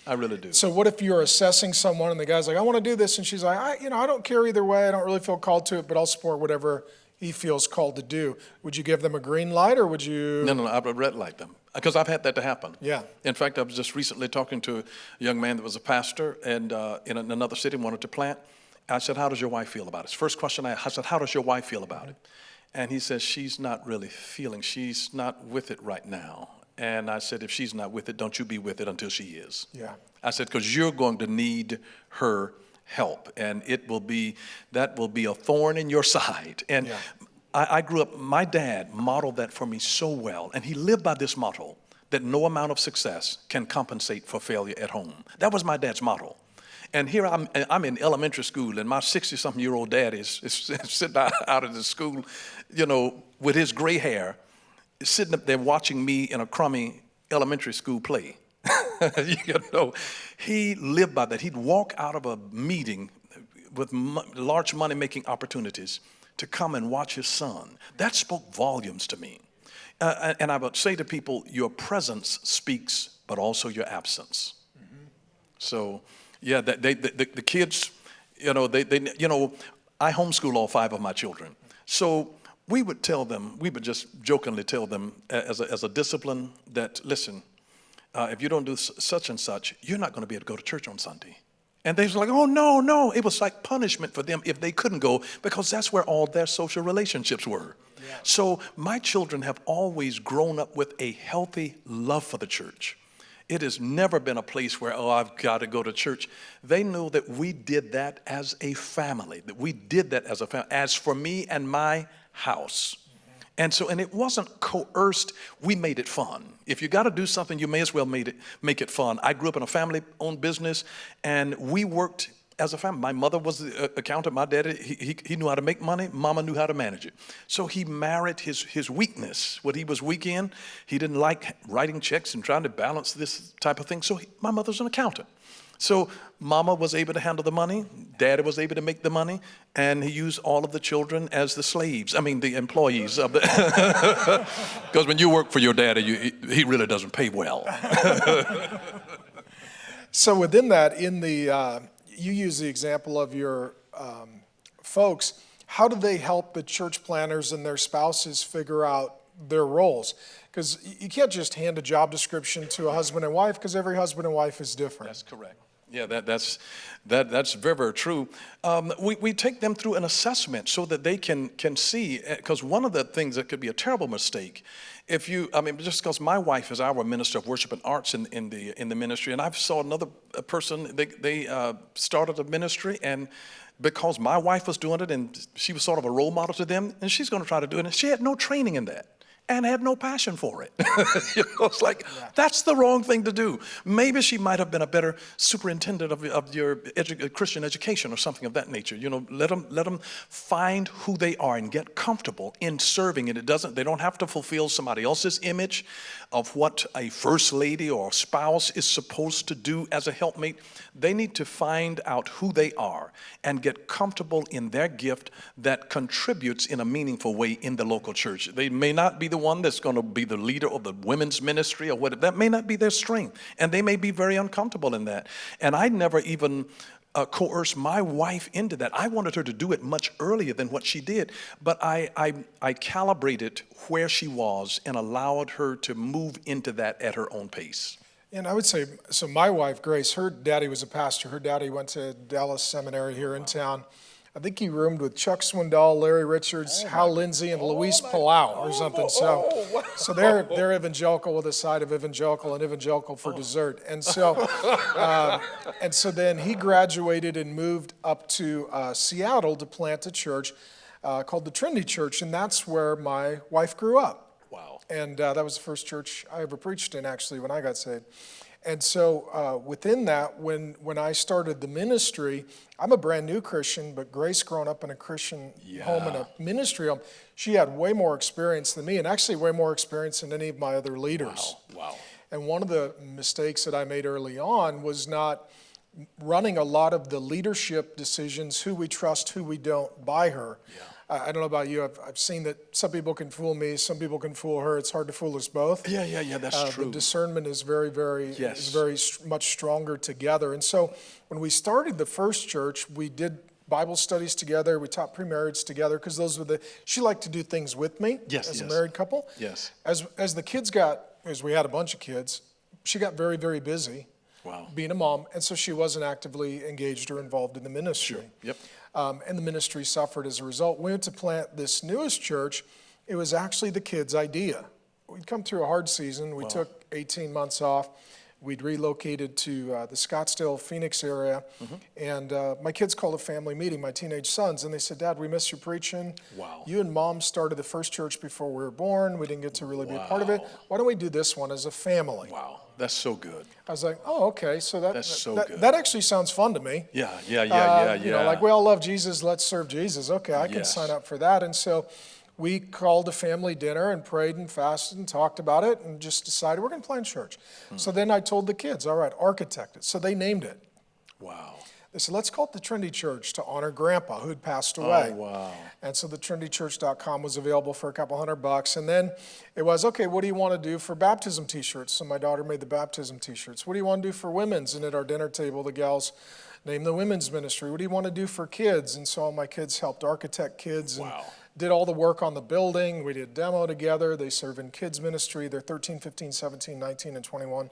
I really do. So what if you're assessing someone and the guy's like, I want to do this, and she's like, I don't care either way. I don't really feel called to it, but I'll support whatever he feels called to do. Would you give them a green light, or would you? No, I would red light them, because I've had that to happen. Yeah. In fact, I was just recently talking to a young man that was a pastor and in another city, wanted to plant. I said, how does your wife feel about it? First question I said, how does your wife feel about it? And he says, she's not really feeling, she's not with it right now. And I said, if she's not with it, don't you be with it until she is. Yeah. I said, because you're going to need her help, and that will be a thorn in your side. And yeah. I grew up, my dad modeled that for me so well, and he lived by this motto, that no amount of success can compensate for failure at home. That was my dad's motto. And here I'm in elementary school, and my 60-something-year-old dad is sitting out of the school, with his gray hair, sitting up there watching me in a crummy elementary school play. He lived by that. He'd walk out of a meeting with large money-making opportunities to come and watch his son. That spoke volumes to me. And I would say to people, your presence speaks, but also your absence. Mm-hmm. So... yeah, the kids, I homeschool all 5 of my children. So we would just jokingly tell them as a discipline that, listen, if you don't do such and such, you're not going to be able to go to church on Sunday. And they was like, oh, no, no. It was like punishment for them if they couldn't go, because that's where all their social relationships were. Yeah. So my children have always grown up with a healthy love for the church. It has never been a place where, oh, I've got to go to church. They know that we did that as a family, that we did that as a family. As for me and my house. And so, and it wasn't coerced. We made it fun. If you got to do something, you may as well make it fun. I grew up in a family-owned business, and we worked as a family. My mother was the accountant. My daddy, he knew how to make money. Mama knew how to manage it. So he married his weakness. What he was weak in, he didn't like writing checks and trying to balance this type of thing. So my mother's an accountant. So Mama was able to handle the money. Daddy was able to make the money. And he used all of the children as the slaves. The employees of the. Because when you work for your daddy, he really doesn't pay well. So within that, you use the example of your folks. How do they help the church planners and their spouses figure out their roles? Because you can't just hand a job description to a husband and wife, because every husband and wife is different. That's correct. Yeah, that's very, very true. We take them through an assessment so that they can see, because one of the things that could be a terrible mistake, just because my wife is our minister of worship and arts in the ministry, and I saw another person, they started a ministry, and because my wife was doing it and she was sort of a role model to them, and she's going to try to do it, and she had no training in that. And had no passion for it. It's like, that's the wrong thing to do. Maybe she might have been a better superintendent of your Christian education or something of that nature. Let them find who they are and get comfortable in serving. And they don't have to fulfill somebody else's image of what a first lady or a spouse is supposed to do as a helpmate. They need to find out who they are and get comfortable in their gift that contributes in a meaningful way in the local church. They may not be the one that's going to be the leader of the women's ministry or whatever. That may not be their strength, and they may be very uncomfortable in that. And I never even coerced my wife into that. I wanted her to do it much earlier than what she did, but I calibrated where she was and allowed her to move into that at her own pace. And I would say, so my wife, Grace, her daddy was a pastor. Her daddy went to Dallas Seminary here in town. I think he roomed with Chuck Swindoll, Larry Richards, Hal Lindsey, and Luis Palau or something. So they're evangelical with a side of evangelical and evangelical for dessert. And so then he graduated and moved up to Seattle to plant a church called the Trinity Church, and that's where my wife grew up. Wow. And that was the first church I ever preached in, actually, when I got saved. And so within that, when I started the ministry, I'm a brand new Christian, but Grace, growing up in a Christian home and a ministry home, she had way more experience than me, and actually way more experience than any of my other leaders. Wow. And one of the mistakes that I made early on was not running a lot of the leadership decisions, who we trust, who we don't, by her. Yeah. I don't know about you. I've seen that some people can fool me, some people can fool her. It's hard to fool us both. Yeah, that's true. The discernment is very much stronger together. And so when we started the first church, we did Bible studies together. We taught pre-marriage together, because she liked to do things with me as a married couple. Yes. As we had a bunch of kids, she got very, very busy. Wow. Being a mom, and so she wasn't actively engaged or involved in the ministry. Sure. Yep. And the ministry suffered as a result. We went to plant this newest church. It was actually the kids' idea. We'd come through a hard season. We took 18 months off. We'd relocated to the Scottsdale, Phoenix area. Mm-hmm. And my kids called a family meeting, my teenage sons, and they said, Dad, we miss your preaching. Wow. You and Mom started the first church before we were born. We didn't get to really be a part of it. Why don't we do this one as a family? Wow. That's so good. I was like, oh, okay. So good. That actually sounds fun to me. Yeah. Like we all love Jesus, let's serve Jesus. Okay, I can sign up for that. And so we called a family dinner and prayed and fasted and talked about it and just decided we're going to plant church. So then I told the kids, all right, architect it. So they named it. Wow. They said, let's call it the Trinity Church to honor Grandpa, who'd passed away. Oh, wow. And so the trinitychurch.com was available for a couple $100. And then it was, okay, what do you want to do for baptism t-shirts? So my daughter made the baptism t-shirts. What do you want to do for women's? And at our dinner table, the gals named the women's ministry. What do you want to do for kids? And so all my kids helped architect kids and did all the work on the building. We did a demo together. They serve in kids ministry. They're 13, 15, 17, 19, and 21,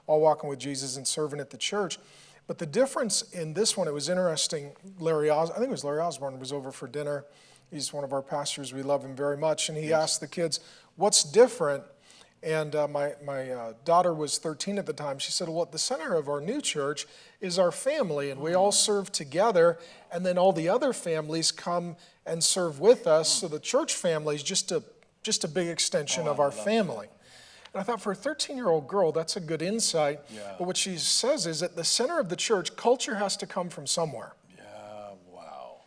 all walking with Jesus and serving at the church. But the difference in this one, it was interesting. I think it was Larry Osborne was over for dinner. He's one of our pastors. We love him very much. And he asked the kids, what's different? And my daughter was 13 at the time. She said, well, at the center of our new church is our family, and we all serve together, and then all the other families come and serve with us. So the church family is just a big extension of our family. And I thought, for a 13-year-old girl, that's a good insight. Yeah. But what she says is, at the center of the church, culture has to come from somewhere. Yeah, wow.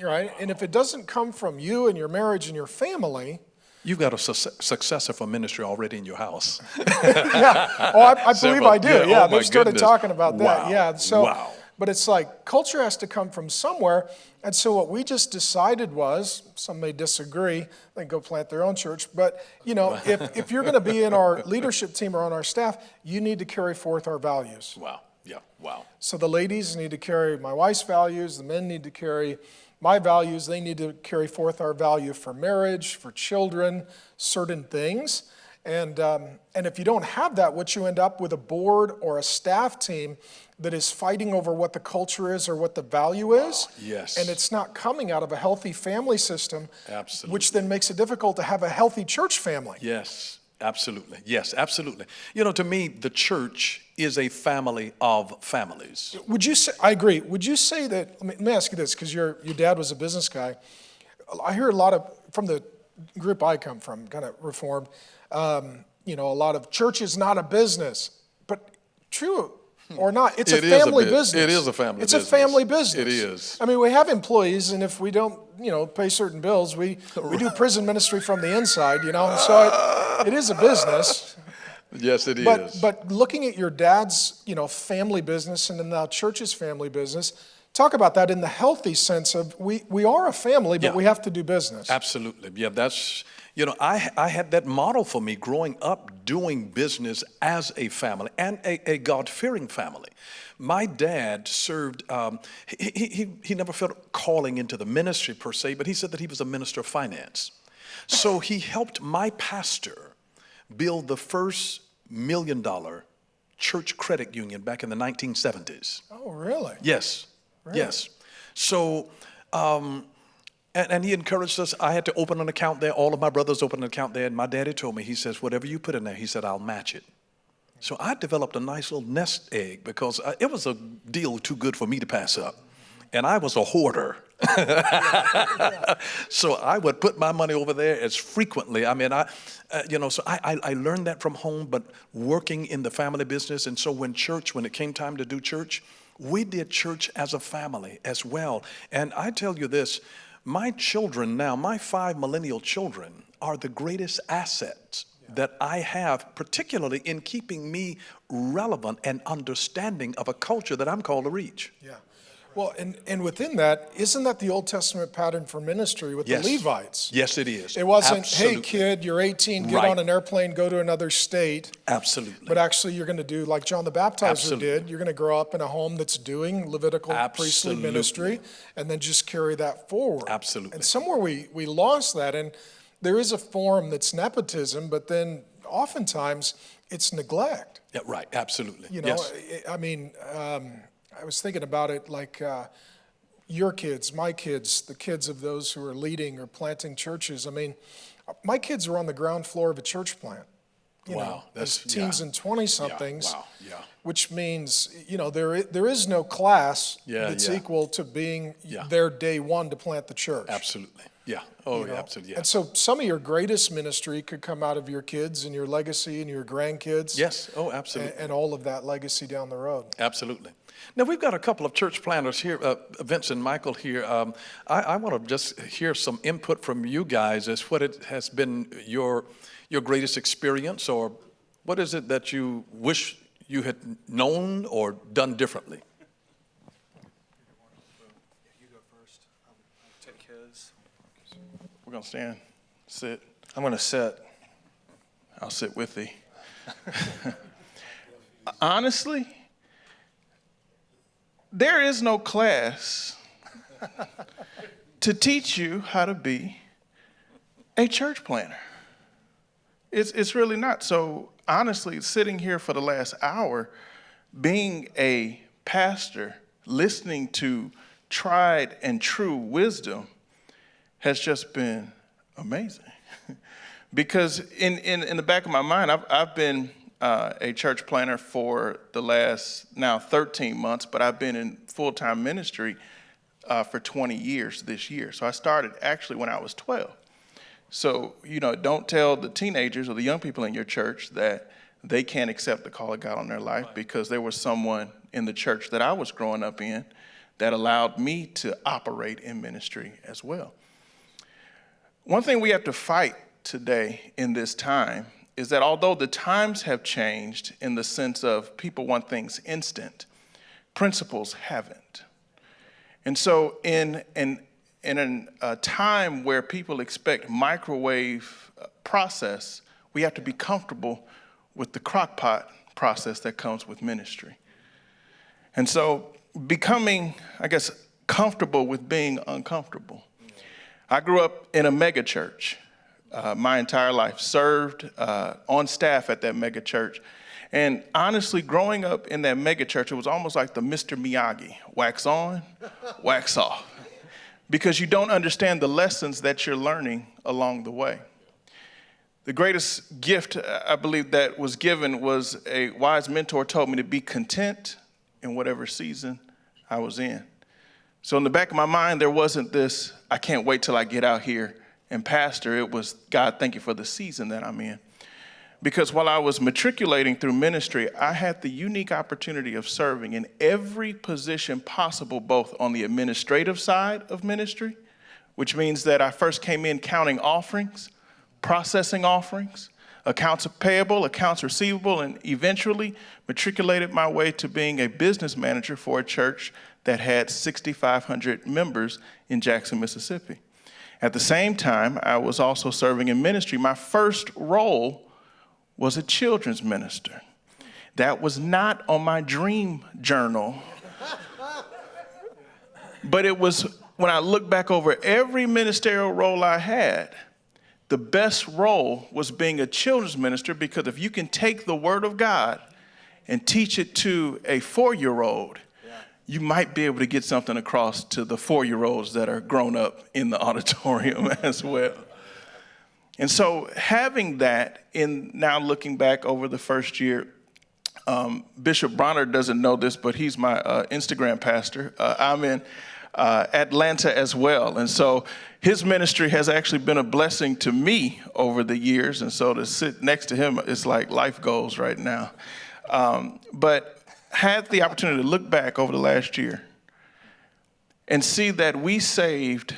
Right? Wow. And if it doesn't come from you and your marriage and your family... You've got a successor for ministry already in your house. Yeah. Oh, I believe I do. Yeah, they've started talking about that. Wow. Yeah. So, but it's like culture has to come from somewhere. And so what we just decided was, some may disagree, they go plant their own church. But, you know, if you're going to be in our leadership team or on our staff, you need to carry forth our values. Wow. Yeah. Wow. So the ladies need to carry my wife's values. The men need to carry my values. They need to carry forth our value for marriage, for children, certain things. And if you don't have that, what you end up with a board or a staff team that is fighting over what the culture is or what the value is. Yes. And it's not coming out of a healthy family system. Absolutely. Which then makes it difficult to have a healthy church family. Yes, absolutely. Yes, absolutely. You know, to me, the church is a family of families. Would you say, I agree, would you say that, let me ask you this, because your dad was a business guy. I hear a lot of, from the group I come from, kind of Reformed, you know, a lot of church is not a business. But true or not, it's a family business. It is a family business. It's a family business. It is. I mean, we have employees, and if we don't, you know, pay certain bills, we do prison ministry from the inside, you know, so it is a business. Yes, it is. But looking at your dad's, you know, family business and then now church's family business, talk about that in the healthy sense of we are a family, but we have to do business. Absolutely. Yeah, that's, you know, I had that model for me growing up doing business as a family and a God-fearing family. My dad served, he never felt calling into the ministry per se, but he said that he was a minister of finance. So he helped my pastor build the first $1 million church credit union back in the 1970s. Oh, really? Yes. Really? Yes. So, and he encouraged us. I had to open an account there. All of my brothers opened an account there. And my daddy told me, he says, whatever you put in there, he said, I'll match it. So I developed a nice little nest egg because it was a deal too good for me to pass up. And I was a hoarder. So I would put my money over there as frequently. I mean, so I learned that from home, but working in the family business. And so when it came time to do church, we did church as a family as well. And I tell you this, my children now, my 5 millennial children are the greatest assets that I have, particularly in keeping me relevant and understanding of a culture that I'm called to reach. Yeah. Well, and within that, isn't that the Old Testament pattern for ministry with the Levites? Yes, it is. It wasn't, Absolutely. Hey, kid, you're 18, get on an airplane, go to another state. Absolutely. But actually, you're going to do like John the Baptizer did. You're going to grow up in a home that's doing Levitical priestly ministry and then just carry that forward. Absolutely. And somewhere we lost that. And there is a form that's nepotism, but then oftentimes it's neglect. Yeah, right. Absolutely. You know, I mean... I was thinking about it like your kids, my kids, the kids of those who are leading or planting churches. I mean, my kids are on the ground floor of a church plant. You know, as teens and 20-somethings, which means, you know, there is no class that's equal to being there day one to plant the church. Absolutely. Yeah. Oh, absolutely. Yeah. And so some of your greatest ministry could come out of your kids and your legacy and your grandkids. Yes. Oh, absolutely. And all of that legacy down the road. Absolutely. Now, we've got a couple of church planners here, Vince and Michael here. I want to just hear some input from you guys as what it has been your greatest experience, or what is it that you wish you had known or done differently? You go first. I'll take his. We're going to stand, sit. I'm going to sit. I'll sit with thee. Honestly, there is no class to teach you how to be a church planner. It's really not. So honestly, sitting here for the last hour, being a pastor, listening to tried and true wisdom has just been amazing. Because in the back of my mind, I've been a church planner for the last now 13 months, but I've been in full-time ministry for 20 years this year. So I started actually when I was 12. So, don't tell the teenagers or the young people in your church that they can't accept the call of God on their life, because there was someone in the church that I was growing up in that allowed me to operate in ministry as well. One thing we have to fight today in this time is that although the times have changed in the sense of people want things instant, principles haven't. And so in a time where people expect microwave process, we have to be comfortable with the crock pot process that comes with ministry. And so becoming, comfortable with being uncomfortable. I grew up in a mega church my entire life, served on staff at that mega church. And honestly, growing up in that mega church, it was almost like the Mr. Miyagi, wax on, wax off, because you don't understand the lessons that you're learning along the way. The greatest gift I believe that was given was a wise mentor told me to be content in whatever season I was in. So in the back of my mind, there wasn't this, I can't wait till I get out here and pastor. It was, God, thank you for the season that I'm in. Because while I was matriculating through ministry, I had the unique opportunity of serving in every position possible, both on the administrative side of ministry, which means that I first came in counting offerings, processing offerings, accounts payable, accounts receivable, and eventually matriculated my way to being a business manager for a church that had 6,500 members in Jackson, Mississippi. At the same time, I was also serving in ministry. My first role was a children's minister. That was not on my dream journal, but it was, when I look back over every ministerial role I had, the best role was being a children's minister, because if you can take the Word of God and teach it to a 4-year-old, you might be able to get something across to the 4-year-olds that are grown up in the auditorium as well. And so having that, in now looking back over the first year, Bishop Bronner doesn't know this, but he's my Instagram pastor. I'm in Atlanta as well. And so his ministry has actually been a blessing to me over the years. And so to sit next to him, it's like life goals right now. But had the opportunity to look back over the last year and see that we saved,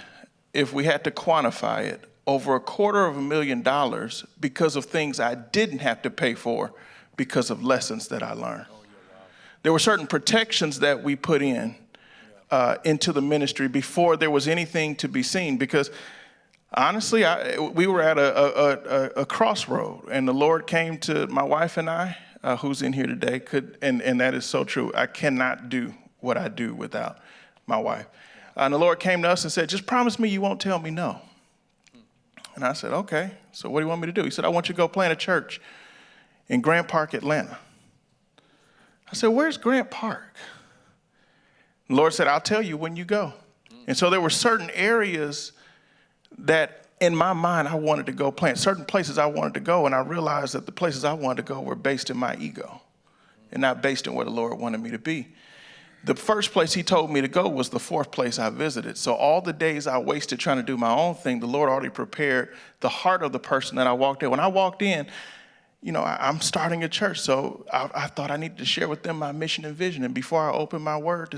if we had to quantify it, over $250,000 because of things I didn't have to pay for because of lessons that I learned. There were certain protections that we put in into the ministry before there was anything to be seen, because honestly, we were at a crossroad, and the Lord came to my wife and I, who's in here today, and that is so true. I cannot do what I do without my wife. And the Lord came to us and said, just promise me you won't tell me no. And I said, okay, so what do you want me to do? He said, I want you to go plant a church in Grant Park, Atlanta. I said, where's Grant Park? The Lord said, I'll tell you when you go. And so there were certain areas that in my mind I wanted to go plant, certain places I wanted to go, and I realized that the places I wanted to go were based in my ego and not based in where the Lord wanted me to be. The first place he told me to go was the 4th place I visited. So all the days I wasted trying to do my own thing, the Lord already prepared the heart of the person that I walked in. When I walked in, I'm starting a church, so I thought I needed to share with them my mission and vision. And before I opened my mouth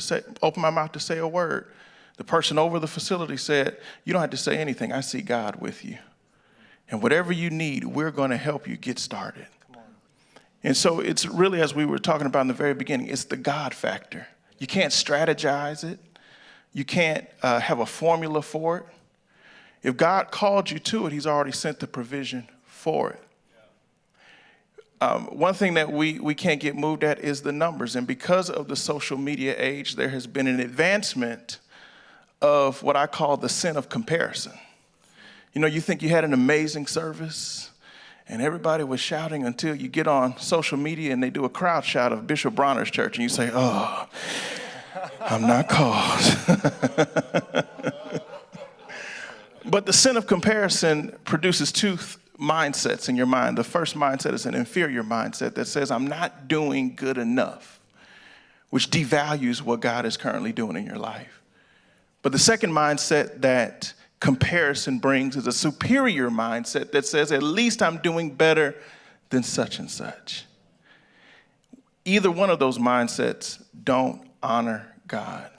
to say a word, the person over the facility said, you don't have to say anything. I see God with you. And whatever you need, we're going to help you get started. And so it's really, as we were talking about in the very beginning, it's the God factor. You can't strategize it. You can't have a formula for it. If God called you to it, he's already sent the provision for it. One thing that we can't get moved at is the numbers. And because of the social media age, there has been an advancement of what I call the sin of comparison. You know, you think you had an amazing service and everybody was shouting until you get on social media and they do a crowd shout of Bishop Bronner's church and you say, oh, I'm not called. But the sin of comparison produces two mindsets in your mind. The first mindset is an inferior mindset that says, I'm not doing good enough, which devalues what God is currently doing in your life. But the second mindset that comparison brings is a superior mindset that says, at least I'm doing better than such and such. Either one of those mindsets don't honor God.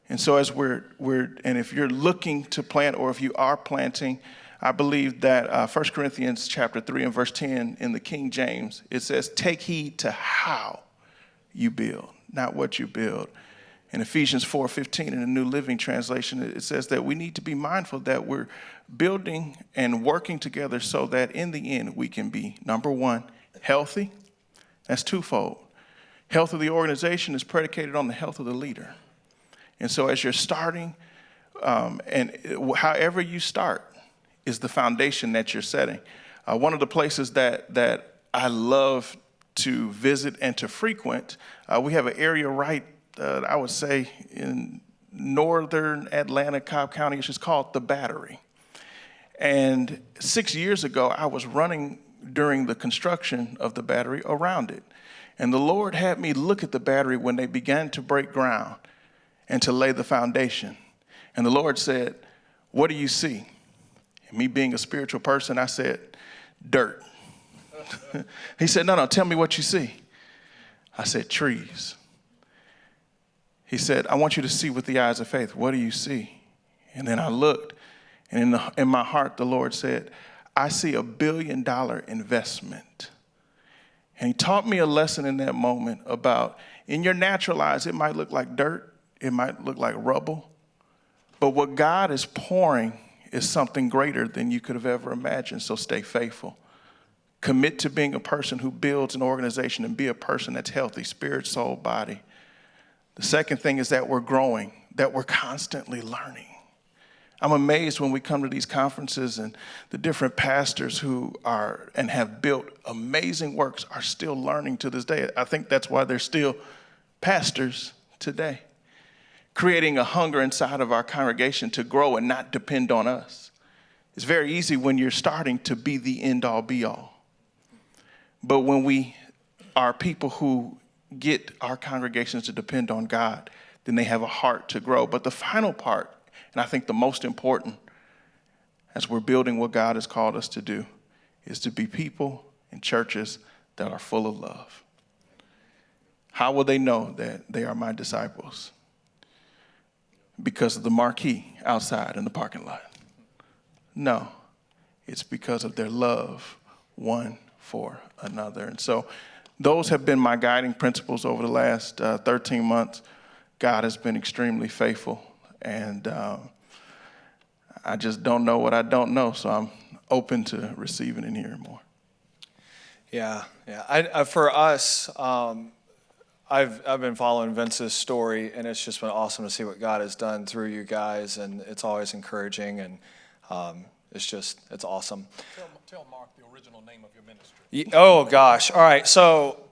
And so as and if you're looking to plant or if you are planting, I believe that 1 Corinthians chapter 3 and verse 10 in the King James, it says, take heed to how you build, not what you build. In Ephesians 4:15 in the New Living Translation, it says that we need to be mindful that we're building and working together so that in the end we can be, number one, healthy. That's twofold. Health of the organization is predicated on the health of the leader. And so as you're starting, and however you start is the foundation that you're setting. One of the places that I love to visit and to frequent, we have an area right, I would say, in northern Atlanta, Cobb County. It's just called The Battery. And 6 years ago, I was running during the construction of the Battery around it. And the Lord had me look at the Battery when they began to break ground and to lay the foundation. And the Lord said, what do you see? And me being a spiritual person, I said, dirt. He said, no, tell me what you see. I said, trees. He said, I want you to see with the eyes of faith. What do you see? And then I looked, and in my heart, the Lord said, I see $1 billion investment. And he taught me a lesson in that moment about, in your natural eyes, it might look like dirt, it might look like rubble, but what God is pouring is something greater than you could have ever imagined, so stay faithful. Commit to being a person who builds an organization and be a person that's healthy, spirit, soul, body. The second thing is that we're growing, that we're constantly learning. I'm amazed when we come to these conferences and the different pastors who are and have built amazing works are still learning to this day. I think that's why they're still pastors today, creating a hunger inside of our congregation to grow and not depend on us. It's very easy when you're starting to be the end-all, be-all. But when we are people who get our congregations to depend on God, then they have a heart to grow. But the final part, and I think the most important, as we're building what God has called us to do, is to be people and churches that are full of love. How will they know that they are my disciples? Because of the marquee outside in the parking lot? No, it's because of their love one for another. And so those have been my guiding principles over the last 13 months. God has been extremely faithful, and I just don't know what I don't know, so I'm open to receiving and hearing more. Yeah. For us, I've been following Vince's story, and it's just been awesome to see what God has done through you guys, and it's always encouraging, and it's awesome. Tell Mark the original name of your ministry. Oh, gosh. All right. So,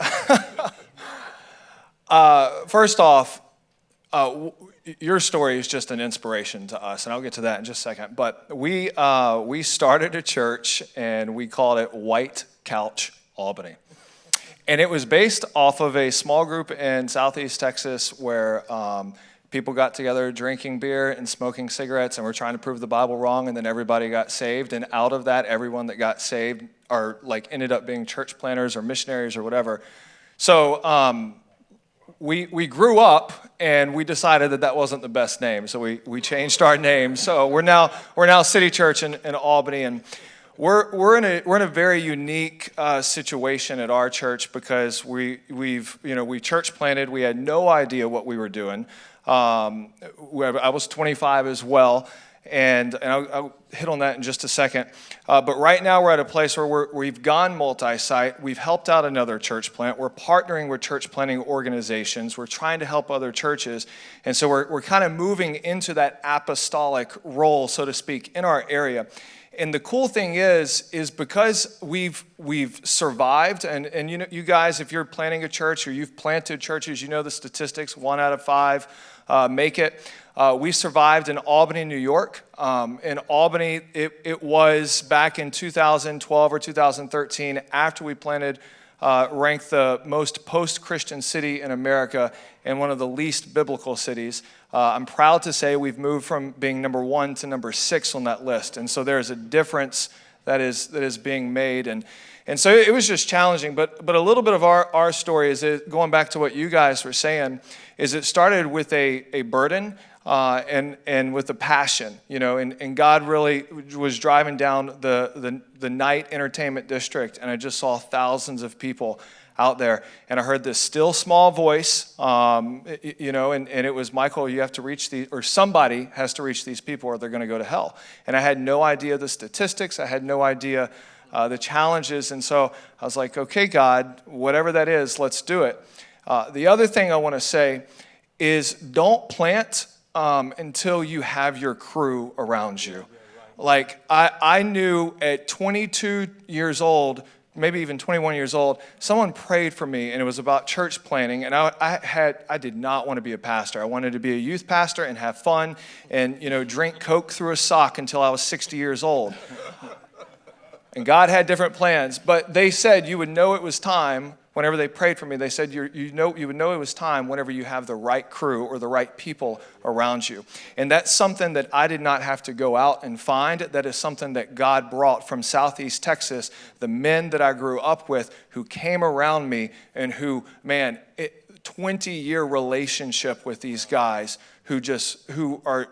first off, your story is just an inspiration to us, and I'll get to that in just a second. But we started a church, and we called it White Couch Albany. And it was based off of a small group in Southeast Texas where people got together drinking beer and smoking cigarettes, and we're trying to prove the Bible wrong, and then everybody got saved. And out of that, everyone that got saved ended up being church planters or missionaries or whatever. So we grew up, and we decided that wasn't the best name, so we changed our name. So we're now City Church in Albany, and we're in a very unique situation at our church because we church planted. We had no idea what we were doing. I was 25 as well, And I'll hit on that in just a second. But right now we're at a place where we've gone multi-site. We've helped out another church plant. We're partnering with church planting organizations. We're trying to help other churches. And so we're kind of moving into that apostolic role, so to speak, in our area. And the cool thing is because we've survived, and you guys, if you're planting a church or you've planted churches, you know the statistics, 1 out of 5 make it. We survived in Albany, New York. In Albany, it was back in 2012 or 2013, after we planted, ranked the most post-Christian city in America and one of the least biblical cities. I'm proud to say we've moved from being number 1 to number 6 on that list. And so there's a difference that is being made. And so it was just challenging. But a little bit of our story is going back to what you guys were saying, is it started with a burden and with a passion, and God really was driving down the night entertainment district, and I just saw thousands of people out there, and I heard this still small voice, and it was, Michael, you have to reach or somebody has to reach these people or they're going to go to hell. And I had no idea the statistics. I had no idea the challenges. And so I was like, okay, God, whatever that is, let's do it. The other thing I want to say is don't plant until you have your crew around you. Like I knew at 22 years old, maybe even 21 years old, someone prayed for me, and it was about church planning, and I did not want to be a pastor. I wanted to be a youth pastor and have fun and, drink Coke through a sock until I was 60 years old. And God had different plans, but they said you would know it was time. Whenever they prayed for me, they said you would know it was time whenever you have the right crew or the right people around you. And that's something that I did not have to go out and find. That is something that God brought from Southeast Texas, the men that I grew up with who came around me and who, 20-year relationship with these guys who are,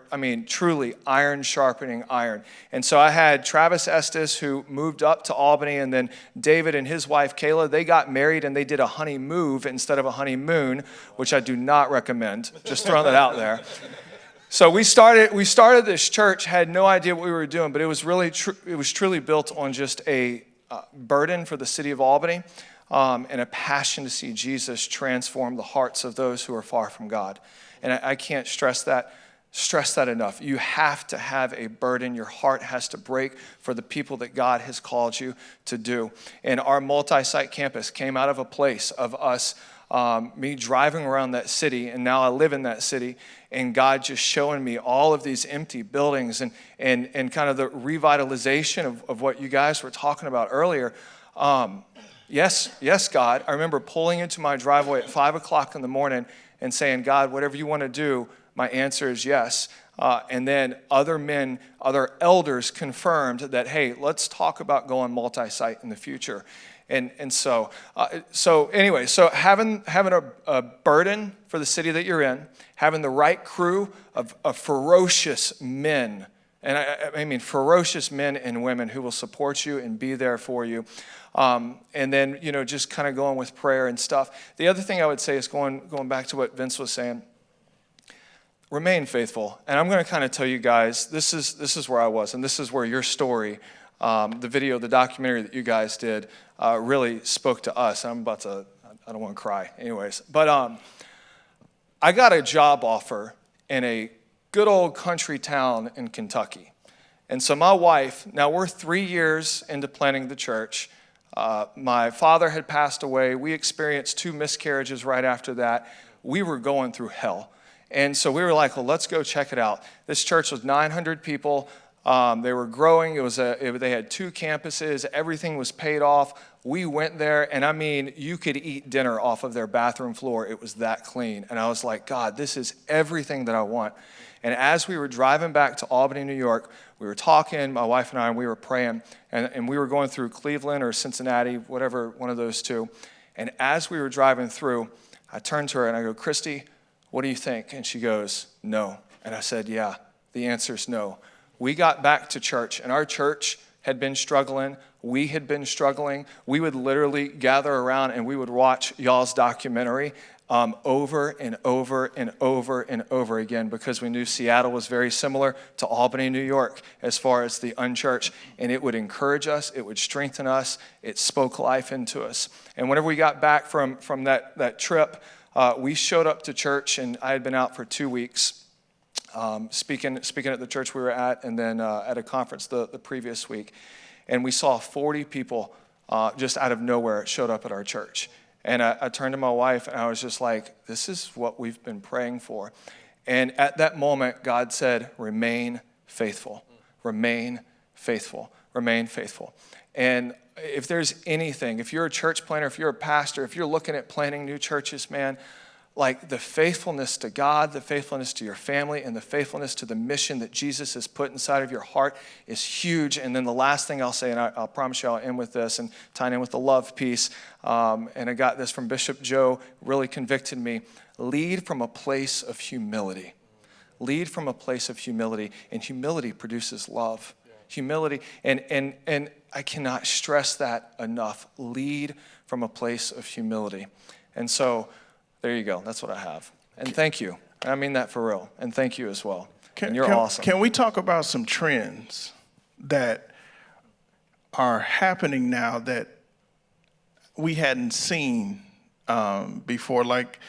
truly iron sharpening iron. And so I had Travis Estes, who moved up to Albany, and then David and his wife, Kayla, they got married and they did a honey move instead of a honeymoon, which I do not recommend. Just throwing that out there. So we started this church, had no idea what we were doing, but it was really, it was truly built on just a burden for the city of Albany, and a passion to see Jesus transform the hearts of those who are far from God. And I can't stress that enough. You have to have a burden. Your heart has to break for the people that God has called you to do. And our multi-site campus came out of a place of us, me driving around that city, and now I live in that city, and God just showing me all of these empty buildings and kind of the revitalization of what you guys were talking about earlier. Yes, God. I remember pulling into my driveway at 5 o'clock in the morning and saying, God, whatever you want to do, my answer is yes. And then other elders confirmed that, hey, let's talk about going multi-site in the future. And so having a burden for the city that you're in, having the right crew of ferocious men, and I mean ferocious men and women who will support you and be there for you. And then, just kind of going with prayer and stuff. The other thing I would say is going back to what Vince was saying, remain faithful. And I'm going to kind of tell you guys, this is where I was, and this is where your story, the video, the documentary that you guys did, really spoke to us. I don't want to cry anyways. But I got a job offer in a good old country town in Kentucky. And so my wife, now we're 3 years into planning the church. My father had passed away. We experienced 2 miscarriages right after that. We were going through hell. And so we were like, well, let's go check it out. This church was 900 people. They were growing. They had 2 campuses. Everything was paid off. We went there, and you could eat dinner off of their bathroom floor. It was that clean. And I was like, God, this is everything that I want. And as we were driving back to Albany, New York, we were talking, my wife and I, and we were praying, and we were going through Cleveland or Cincinnati, whatever, one of those two. And as we were driving through, I turned to her and I go, Christy, what do you think? And she goes, no. And I said, yeah, the answer is no. We got back to church, and our church had been struggling. We had been struggling. We would literally gather around and we would watch y'all's documentary over and over and over and over again, because we knew Seattle was very similar to Albany, New York, as far as the unchurched, and it would encourage us, it would strengthen us, it spoke life into us. And whenever we got back from that trip, we showed up to church, and I had been out for 2 weeks, speaking at the church we were at, and then at a conference the previous week, and we saw 40 people just out of nowhere showed up at our church. And I turned to my wife, and I was just like, this is what we've been praying for. And at that moment, God said, remain faithful, remain faithful, remain faithful. And if there's anything, if you're a church planter, if you're a pastor, if you're looking at planting new churches, man, like the faithfulness to God, the faithfulness to your family, and the faithfulness to the mission that Jesus has put inside of your heart is huge. And then the last thing I'll say, and I'll promise you I'll end with this and tying in with the love piece, and I got this from Bishop Joe, really convicted me. Lead from a place of humility. Lead from a place of humility, and humility produces love. Humility, and I cannot stress that enough. Lead from a place of humility. And so, there you go. That's what I have. And thank you. I mean that for real. And thank you as well. And you're awesome. Can we talk about some trends that are happening now that we hadn't seen before? Like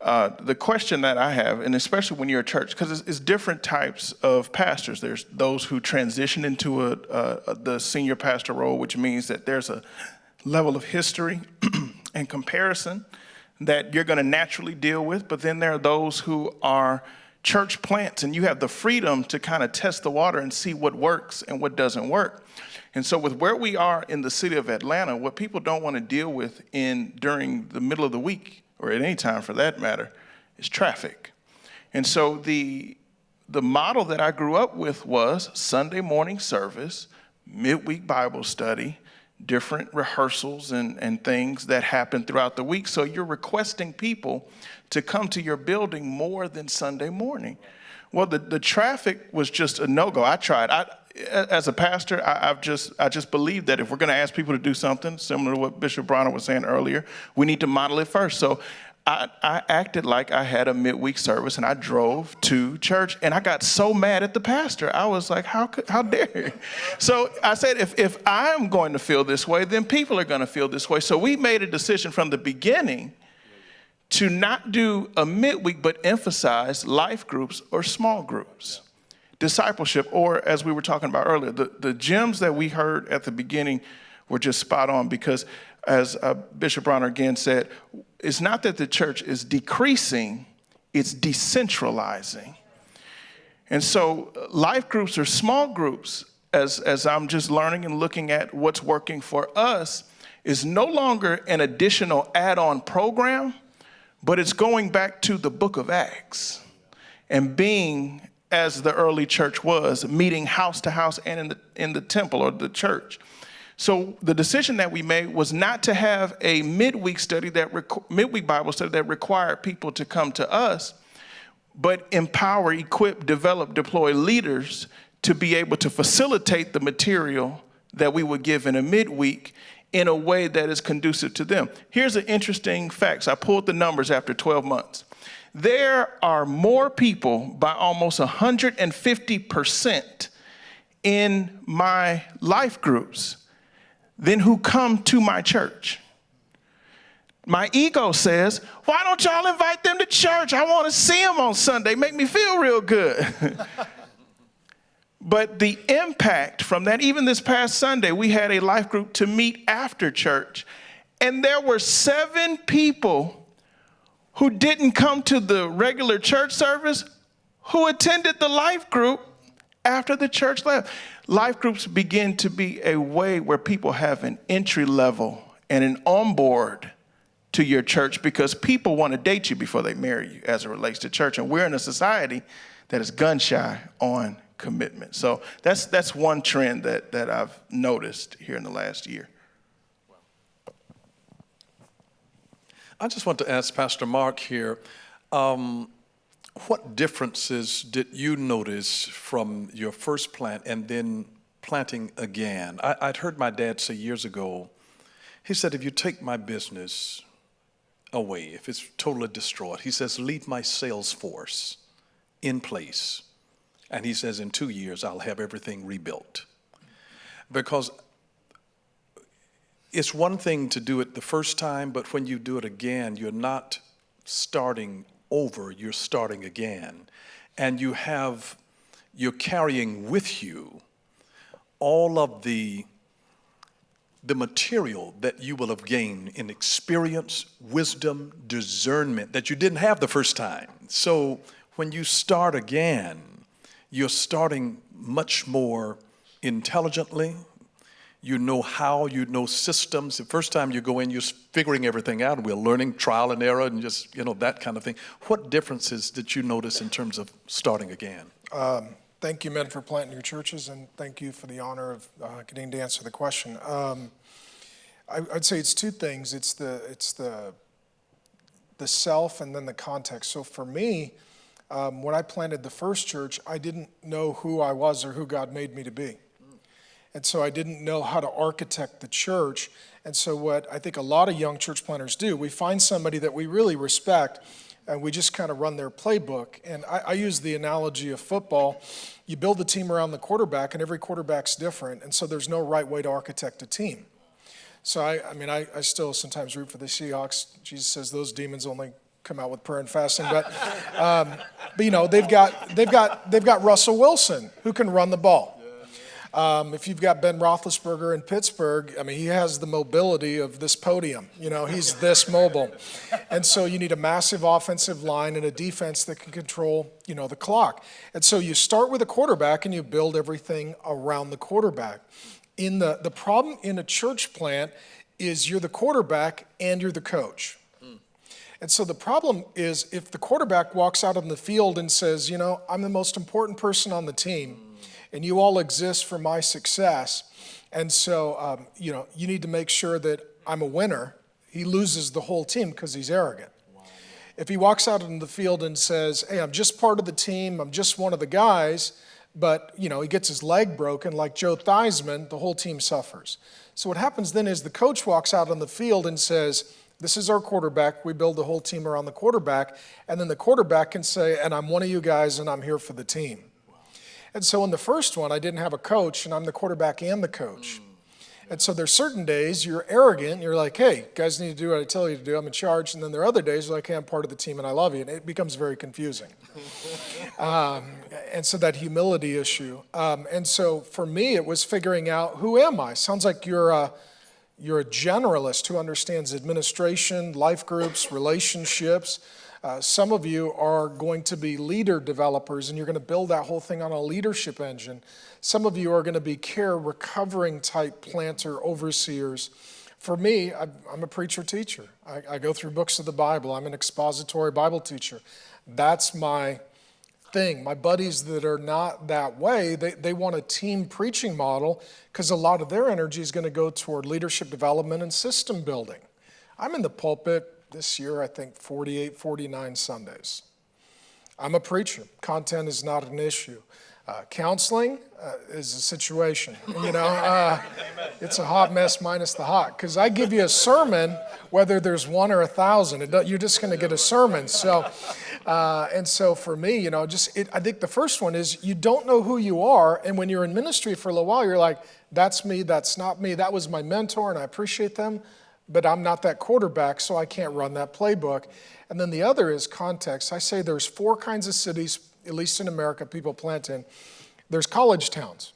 the question that I have, and especially when you're a church, because it's different types of pastors. There's those who transition into the senior pastor role, which means that there's a level of history and comparison that you're going to naturally deal with. But then there are those who are church plants, and you have the freedom to kind of test the water and see what works and what doesn't work. And so with where we are in the city of Atlanta, what people don't want to deal with during the middle of the week, or at any time for that matter, is traffic. And so the model that I grew up with was Sunday morning service, midweek Bible study, different rehearsals and things that happen throughout the week. So you're requesting people to come to your building more than Sunday morning. Well, the traffic was just a no-go. I tried. As a pastor, I just believe that if we're going to ask people to do something, similar to what Bishop Bronner was saying earlier, we need to model it first. So I acted like I had a midweek service, and I drove to church, and I got so mad at the pastor. I was like, how dare you? So I said, if I'm going to feel this way, then people are going to feel this way. So we made a decision from the beginning to not do a midweek, but emphasize life groups or small groups. Discipleship, or as we were talking about earlier, the gems that we heard at the beginning were just spot on, because as Bishop Bronner again said, it's not that the church is decreasing, it's decentralizing. And so life groups or small groups, as I'm just learning and looking at what's working for us, is no longer an additional add-on program, but it's going back to the book of Acts and being, as the early church was, meeting house to house and in the temple or the church. So the decision that we made was not to have a midweek Bible study that required people to come to us, but empower, equip, develop, deploy leaders to be able to facilitate the material that we would give in a midweek in a way that is conducive to them. Here's an interesting fact. So I pulled the numbers after 12 months. There are more people by almost 150% in my life groups than who come to my church. My ego says, why don't y'all invite them to church? I want to see them on Sunday. Make me feel real good. But the impact from that, even this past Sunday, we had a life group to meet after church. And there were 7 people who didn't come to the regular church service who attended the life group after the church left. Life groups begin to be a way where people have an entry level and an onboard to your church, because people want to date you before they marry you as it relates to church. And we're in a society that is gun shy on commitment. So that's one trend that I've noticed here in the last year. I just want to ask Pastor Mark here, what differences did you notice from your first plant and then planting again? I'd heard my dad say years ago, he said, if you take my business, away, if it's totally destroyed, he says, leave my sales force in place. And he says, in 2 years, I'll have everything rebuilt. Because it's one thing to do it the first time, but when you do it again, you're not starting over, you're starting again. And you're carrying with you all of the material that you will have gained in experience, wisdom, discernment that you didn't have the first time. So when you start again, you're starting much more intelligently. You know how, you know systems. The first time you go in, you're figuring everything out. We're learning trial and error and just, that kind of thing. What differences did you notice in terms of starting again? Thank you, men, for planting your churches, and thank you for the honor of getting to answer the question. I'd say it's two things. It's the self and then the context. So for me, when I planted the first church, I didn't know who I was or who God made me to be. And so I didn't know how to architect the church. And so what I think a lot of young church planters do, we find somebody that we really respect, and we just kind of run their playbook. And I use the analogy of football. You build the team around the quarterback, and every quarterback's different. And so there's no right way to architect a team. So I still sometimes root for the Seahawks. Jesus says those demons only come out with prayer and fasting. But they've got Russell Wilson, who can run the ball. If you've got Ben Roethlisberger in Pittsburgh, he has the mobility of this podium. He's this mobile. And so you need a massive offensive line and a defense that can control, the clock. And so you start with a quarterback and you build everything around the quarterback. The problem in a church plant is you're the quarterback and you're the coach. And so the problem is if the quarterback walks out on the field and says, I'm the most important person on the team, and you all exist for my success. And so, you need to make sure that I'm a winner. He loses the whole team because he's arrogant. Wow. If he walks out in the field and says, hey, I'm just part of the team, I'm just one of the guys, but, he gets his leg broken like Joe Theismann, the whole team suffers. So what happens then is the coach walks out on the field and says, this is our quarterback, we build the whole team around the quarterback, and then the quarterback can say, and I'm one of you guys and I'm here for the team. And so in the first one, I didn't have a coach, and I'm the quarterback and the coach. And so there's certain days you're arrogant, and you're like, hey, guys need to do what I tell you to do, I'm in charge. And then there are other days you're like, hey, I'm part of the team and I love you. And it becomes very confusing. And so that humility issue. And so for me, it was figuring out, who am I? Sounds like you're a generalist who understands administration, life groups, relationships. Some of you are going to be leader developers, and you're going to build that whole thing on a leadership engine. Some of you are going to be care recovering type planter overseers. For me, I'm a preacher teacher. I go through books of the Bible. I'm an expository Bible teacher. That's my thing. My buddies that are not that way, they want a team preaching model because a lot of their energy is going to go toward leadership development and system building. I'm in the pulpit this year, I think 48, 49 Sundays. I'm a preacher. Content is not an issue. Counseling is a situation. It's a hot mess minus the hot. Because I give you a sermon, whether there's 1 or 1,000, you're just going to get a sermon. So, and so for me, I think the first one is you don't know who you are, and when you're in ministry for a little while, you're like, that's me, that's not me. That was my mentor, and I appreciate them. But I'm not that quarterback, so I can't run that playbook. And then the other is context. I say there's 4 kinds of cities, at least in America, people plant in. There's college towns.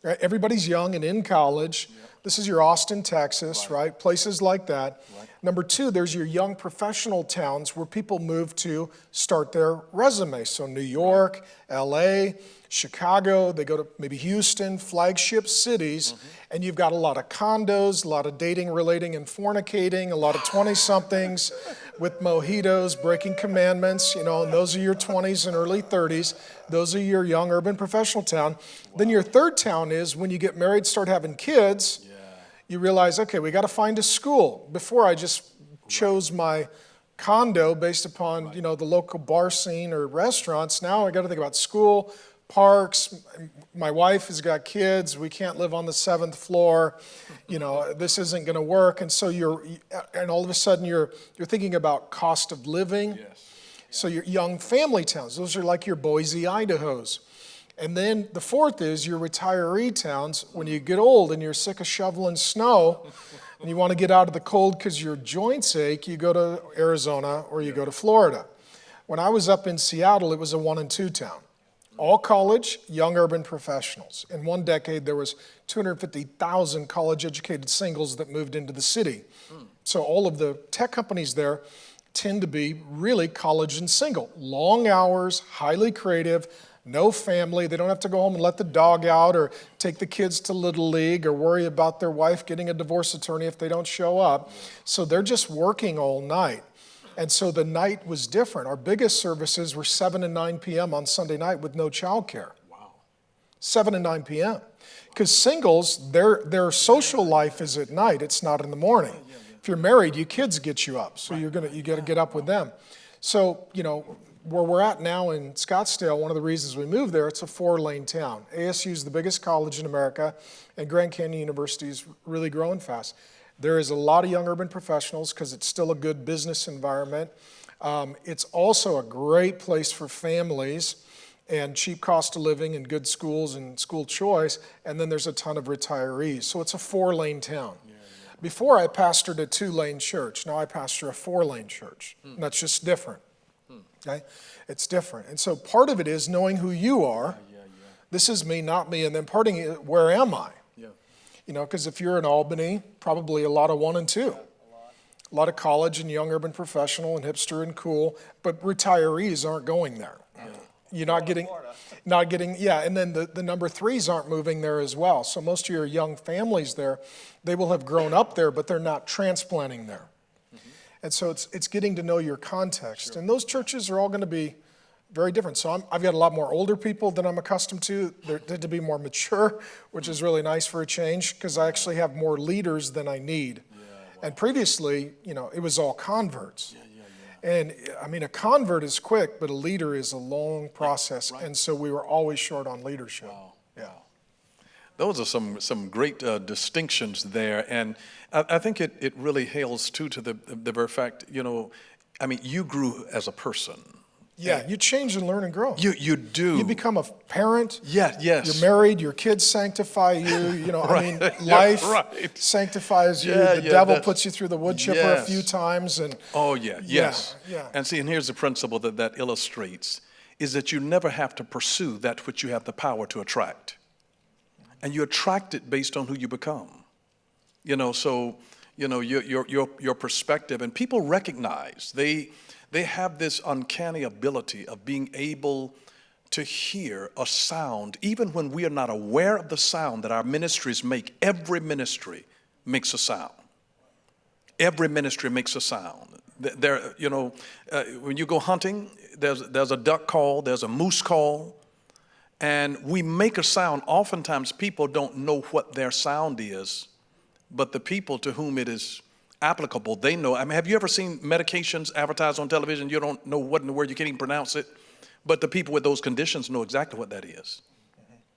Yep. Everybody's young and in college. Yep. This is your Austin, Texas, right? Places like that. Right. Number 2, there's your young professional towns where people move to start their resume. So New York, LA, Chicago, they go to maybe Houston, flagship cities, and you've got a lot of condos, a lot of dating, relating, and fornicating, a lot of 20-somethings with mojitos, breaking commandments, and those are your 20s and early 30s. Those are your young urban professional town. Wow. Then your third town is when you get married, start having kids, you realize, okay, we got to find a school. Before I just chose my condo based upon, the local bar scene or restaurants. Now I got to think about school, parks. My wife has got kids. We can't live on the 7th floor. This isn't going to work. And so and all of a sudden you're thinking about cost of living. Yes. So your young family towns, those are like your Boise, Idahos. And then the fourth is your retiree towns. When you get old and you're sick of shoveling snow and you want to get out of the cold because your joints ache, you go to Arizona or you go to Florida. When I was up in Seattle, it was a 1 and 2 town. All college, young urban professionals. In one decade, there was 250,000 college-educated singles that moved into the city. So all of the tech companies there tend to be really college and single. Long hours, highly creative, no family. They don't have to go home and let the dog out or take the kids to Little League or worry about their wife getting a divorce attorney if they don't show up. So they're just working all night. And so the night was different. Our biggest services were 7 and 9 p.m. on Sunday night with no childcare. Wow. 7 and 9 p.m. Because singles, their social life is at night. It's not in the morning. If you're married, your kids get you up. So you got to get up with them. So, where we're at now in Scottsdale, one of the reasons we moved there, it's a 4-lane town. ASU is the biggest college in America, and Grand Canyon University is really growing fast. There is a lot of young urban professionals because it's still a good business environment. It's also a great place for families and cheap cost of living and good schools and school choice. And then there's a ton of retirees. So it's a 4-lane town. Before I pastored a 2-lane church. Now I pastor a 4-lane church. And that's just different. Okay? It's different. And so part of it is knowing who you are. This is me, not me. And then parting it, where am I? Because if you're in Albany, probably a lot of 1 and 2. A lot of college and young urban professional and hipster and cool, but retirees aren't going there. You're not getting, and then the number 3s aren't moving there as well. So most of your young families there, they will have grown up there, but they're not transplanting there. And so it's getting to know your context. And those churches are all going to be very different. So I've got a lot more older people than I'm accustomed to. They tend to be more mature, which is really nice for a change because I actually have more leaders than I need. And previously, it was all converts. And I mean, a convert is quick, but a leader is a long process. And so we were always short on leadership. Those are some great distinctions there. And I think it really hails too to the very fact, you grew as a person. Yeah, you change and learn and grow. You do. You become a parent. Yes. You're married. Your kids sanctify you. Life sanctifies you. The devil puts you through the wood chipper a few times. And yes. And see, and here's the principle that illustrates is that you never have to pursue that which you have the power to attract. And you attract it based on who you become. So your perspective, and people recognize they have this uncanny ability of being able to hear a sound, even when we are not aware of the sound that our ministries make. Every ministry makes a sound. Every ministry makes a sound. When you go hunting, there's a duck call, there's a moose call, and we make a sound. Oftentimes, people don't know what their sound is, but the people to whom it is applicable, they know. I mean, have you ever seen medications advertised on television? You don't know what in the word, you can't even pronounce it. But the people with those conditions know exactly what that is.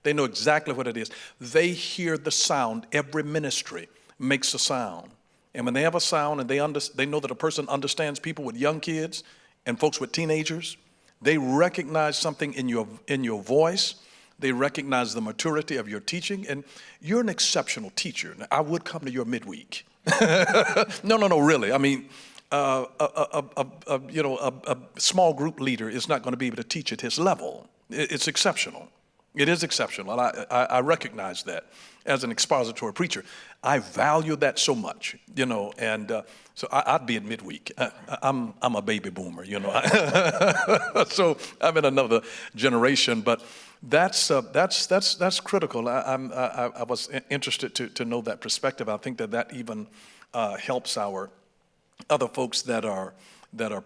They know exactly what it is. They hear the sound. Every ministry makes a sound. And when they have a sound and they know that a person understands people with young kids and folks with teenagers, they recognize something in your voice. They recognize the maturity of your teaching. And you're an exceptional teacher. Now, I would come to your midweek. No, really. I mean, a small group leader is not going to be able to teach at his level. It's exceptional. It is exceptional. I recognize that as an expository preacher. I value that so much, and so I'd be at midweek. I'm a baby boomer, so I'm in another generation, but that's critical. I was interested to know that perspective. I think that even helps our other folks that are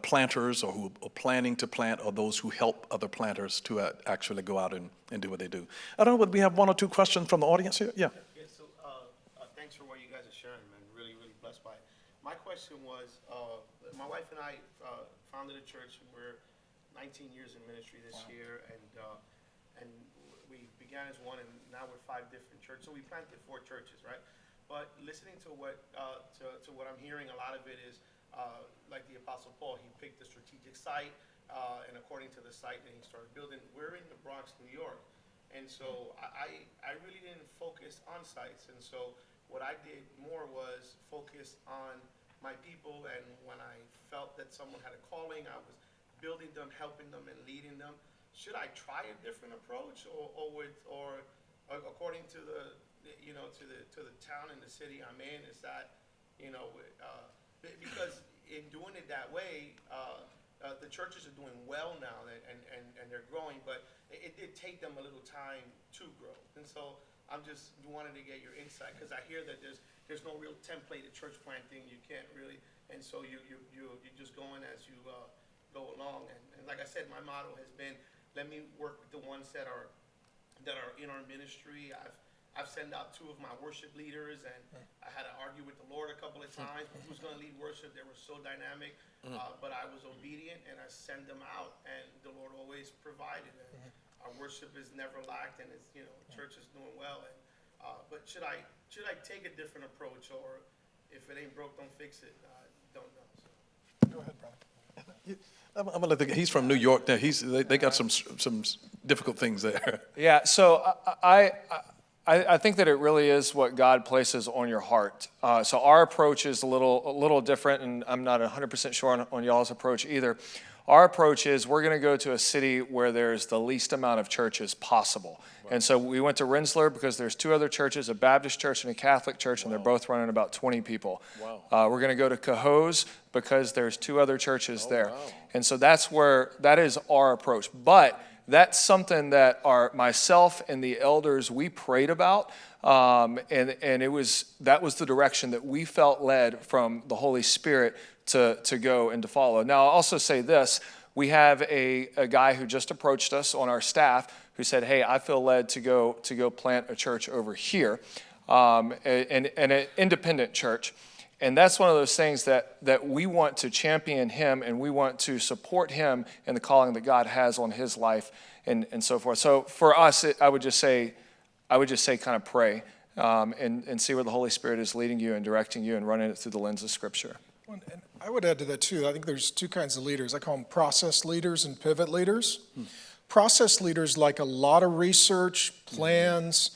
planters or who are planning to plant, or those who help other planters to actually go out and do what they do. I don't know, would we have 1 or 2 questions from the audience here? Yeah. So thanks for what you guys are sharing, man. Really, really blessed by it. My question was, my wife and I founded a church, and we're 19 years in ministry this year, and we began as one, and now we're 5 different churches. So we planted 4 churches, right? But listening to what I'm hearing, a lot of it is like the Apostle Paul. He picked a strategic site, and according to the site that he started building. We're in the Bronx, New York, and so I really didn't focus on sites. And so what I did more was focus on my people, and when I felt that someone had a calling, I was building them, helping them, and leading them. Should I try a different approach, or according to the to the town and the city I'm in? Is that because in doing it that way, the churches are doing well now, and they're growing, but it did take them a little time to grow. And so I'm just wanting to get your insight, because I hear that there's no real templated church planting. You can't really, and so you're just going as you go along. And like I said, my motto has been, let me work with the ones that are in our ministry. I've sent out 2 of my worship leaders, and I had to argue with the Lord a couple of times who's going to lead worship. They were so dynamic, but I was obedient, and I sent them out, and the Lord always provided. And our worship is never lacked, and it's church is doing well. And but should I take a different approach, or if it ain't broke, don't fix it? I don't know. So. Go ahead, Bronner. I'm gonna let he's from New York. Now they got some difficult things there. Yeah, so I think that it really is what God places on your heart. So our approach is a little different, and I'm not 100% sure on y'all's approach either. Our approach is we're going to go to a city where there's the least amount of churches possible. Wow. And so we went to Rensselaer because there's 2 other churches, a Baptist church and a Catholic church, and they're both running about 20 people. Wow. We're going to go to Cohoes because there's 2 other churches there. Wow. And so that is our approach. But that's something that myself and the elders, we prayed about, and that was the direction that we felt led from the Holy Spirit to go and to follow. Now, I'll also say this. We have a guy who just approached us on our staff who said, hey, I feel led to go plant a church over here, an independent church. And that's one of those things that we want to champion him, and we want to support him in the calling that God has on his life and so forth. So for us, I would just say kind of pray and see where the Holy Spirit is leading you and directing you and running it through the lens of Scripture. And I would add to that too. I think there's 2 kinds of leaders. I call them process leaders and pivot leaders. Process leaders like a lot of research, plans,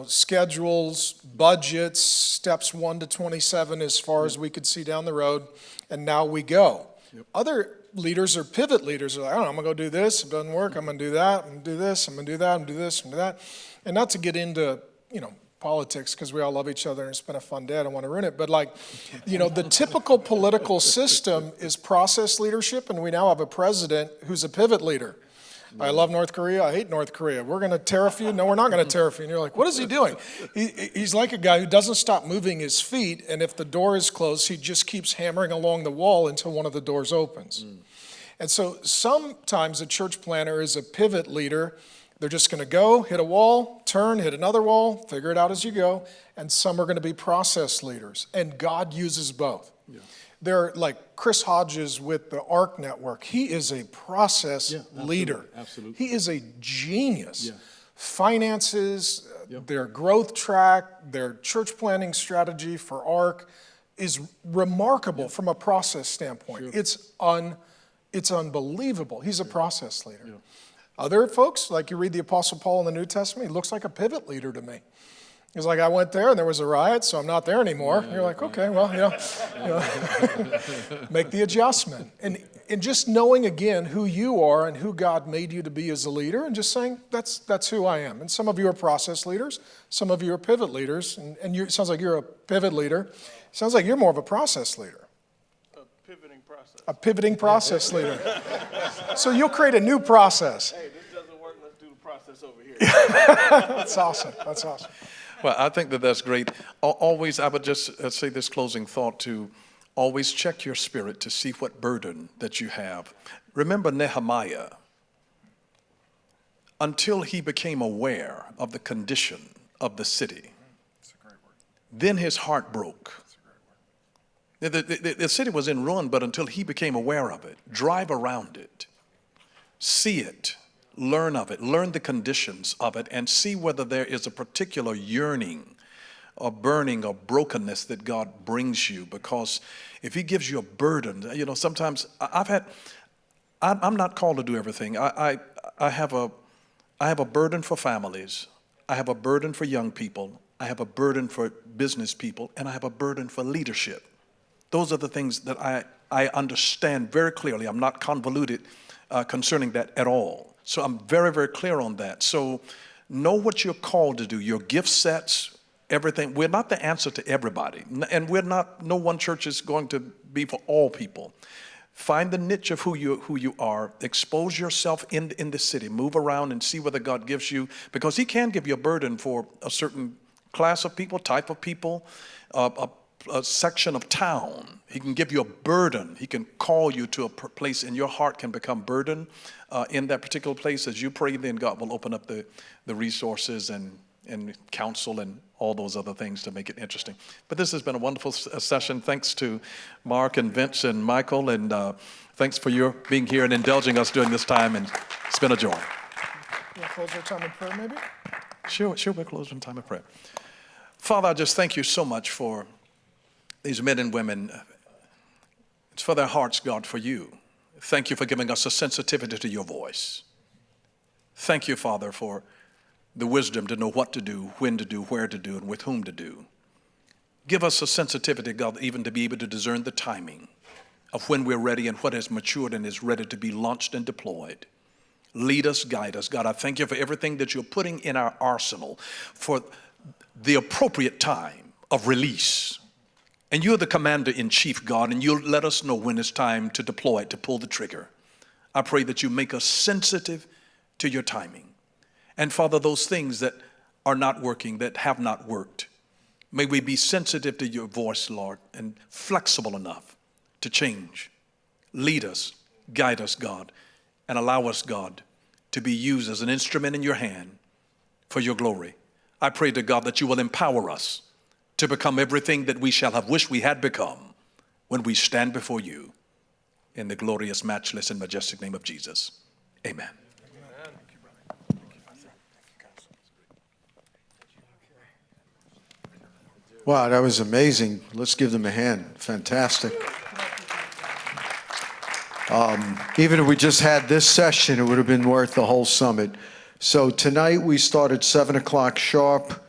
schedules, budgets, steps 1 to 27 as far as we could see down the road, and now we go. Other leaders are pivot leaders. They're like, I'm going to go do this. If it doesn't work, I'm going to do that. I'm going to do this. I'm going to do that. I'm going to do this. I'm going to do that. And not to get into, politics, because we all love each other and it's been a fun day. I don't want to ruin it. But the typical political system is process leadership, and we now have a president who's a pivot leader. I love North Korea. I hate North Korea. We're going to tariff you. No, we're not going to tariff you. And you're like, what is he doing? He's like a guy who doesn't stop moving his feet, and if the door is closed, he just keeps hammering along the wall until one of the doors opens. And so sometimes a church planner is a pivot leader. They're just going to go, hit a wall, turn, hit another wall, figure it out as you go. And some are going to be process leaders. And God uses both. Yeah. They're like Chris Hodges with the ARC Network. He is a process leader. Absolutely. He is a genius. Yeah. Finances, their growth track, their church planning strategy for ARC is remarkable from a process standpoint. Sure. It's unbelievable. He's a process leader. Yeah. Other folks, like you read the Apostle Paul in the New Testament, he looks like a pivot leader to me. He's like, I went there and there was a riot, so I'm not there anymore. You're like, okay, well, make the adjustment. And just knowing again who you are and who God made you to be as a leader, and just saying, that's who I am. And some of you are process leaders, some of you are pivot leaders, and it sounds like you're a pivot leader. Sounds like you're more of a process leader. A pivoting process leader. So you'll create a new process. Hey, this doesn't work. Let's do the process over here. That's awesome. That's awesome. Well, I think that's great. Always, I would just say this closing thought to always check your spirit to see what burden that you have. Remember Nehemiah. Until he became aware of the condition of the city, then his heart broke. The city was in ruin, but until he became aware of it, drive around it, see it, Learn of it, learn the conditions of it, and see whether there is a particular yearning or burning or brokenness that God brings you. Because if he gives you a burden, sometimes I'm not called to do everything. I have a burden for families. I have a burden for young people. I have a burden for business people, and I have a burden for leadership. Those are the things that I understand very clearly. I'm not convoluted concerning that at all. So I'm very, very clear on that. So know what you're called to do, your gift sets, everything. We're not the answer to everybody. And no one church is going to be for all people. Find the niche of who you are. Expose yourself in the city. Move around and see whether God gives you, because he can give you a burden for a certain class of people, type of people, a section of town. He can give you a burden. He can call you to a place, and your heart can become burdened in that particular place. As you pray, then God will open up the resources and counsel and all those other things to make it interesting. But this has been a wonderful session. Thanks to Mark and Vince and Michael, and thanks for your being here and indulging us during this time, and it's been a joy. You want to close our time in prayer, maybe? Sure, we'll close in time of prayer. Father, I just thank you so much for these men and women. It's for their hearts, God, for you. Thank you for giving us a sensitivity to your voice. Thank you, Father, for the wisdom to know what to do, when to do, where to do, and with whom to do. Give us a sensitivity, God, even to be able to discern the timing of when we're ready and what has matured and is ready to be launched and deployed. Lead us, guide us. God, I thank you for everything that you're putting in our arsenal for the appropriate time of release. And you're the commander-in-chief, God, and you'll let us know when it's time to deploy it, to pull the trigger. I pray that you make us sensitive to your timing. And Father, those things that are not working, that have not worked, may we be sensitive to your voice, Lord, and flexible enough to change. Lead us, guide us, God, and allow us, God, to be used as an instrument in your hand for your glory. I pray to God that you will empower us to become everything that we shall have wished we had become when we stand before you. In the glorious, matchless, and majestic name of Jesus. Amen. Wow, that was amazing. Let's give them a hand. Fantastic. Even if we just had this session, it would have been worth the whole summit. So tonight we start at 7 o'clock sharp.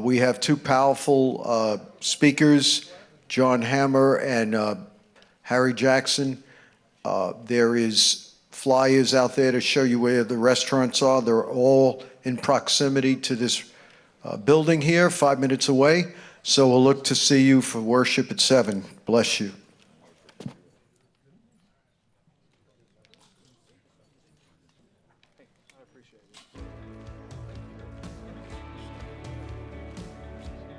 We have two powerful speakers, John Hammer and Harry Jackson. There is flyers out there to show you where the restaurants are. They're all in proximity to this building here, 5 minutes away. So we'll look to see you for worship at 7. Bless you.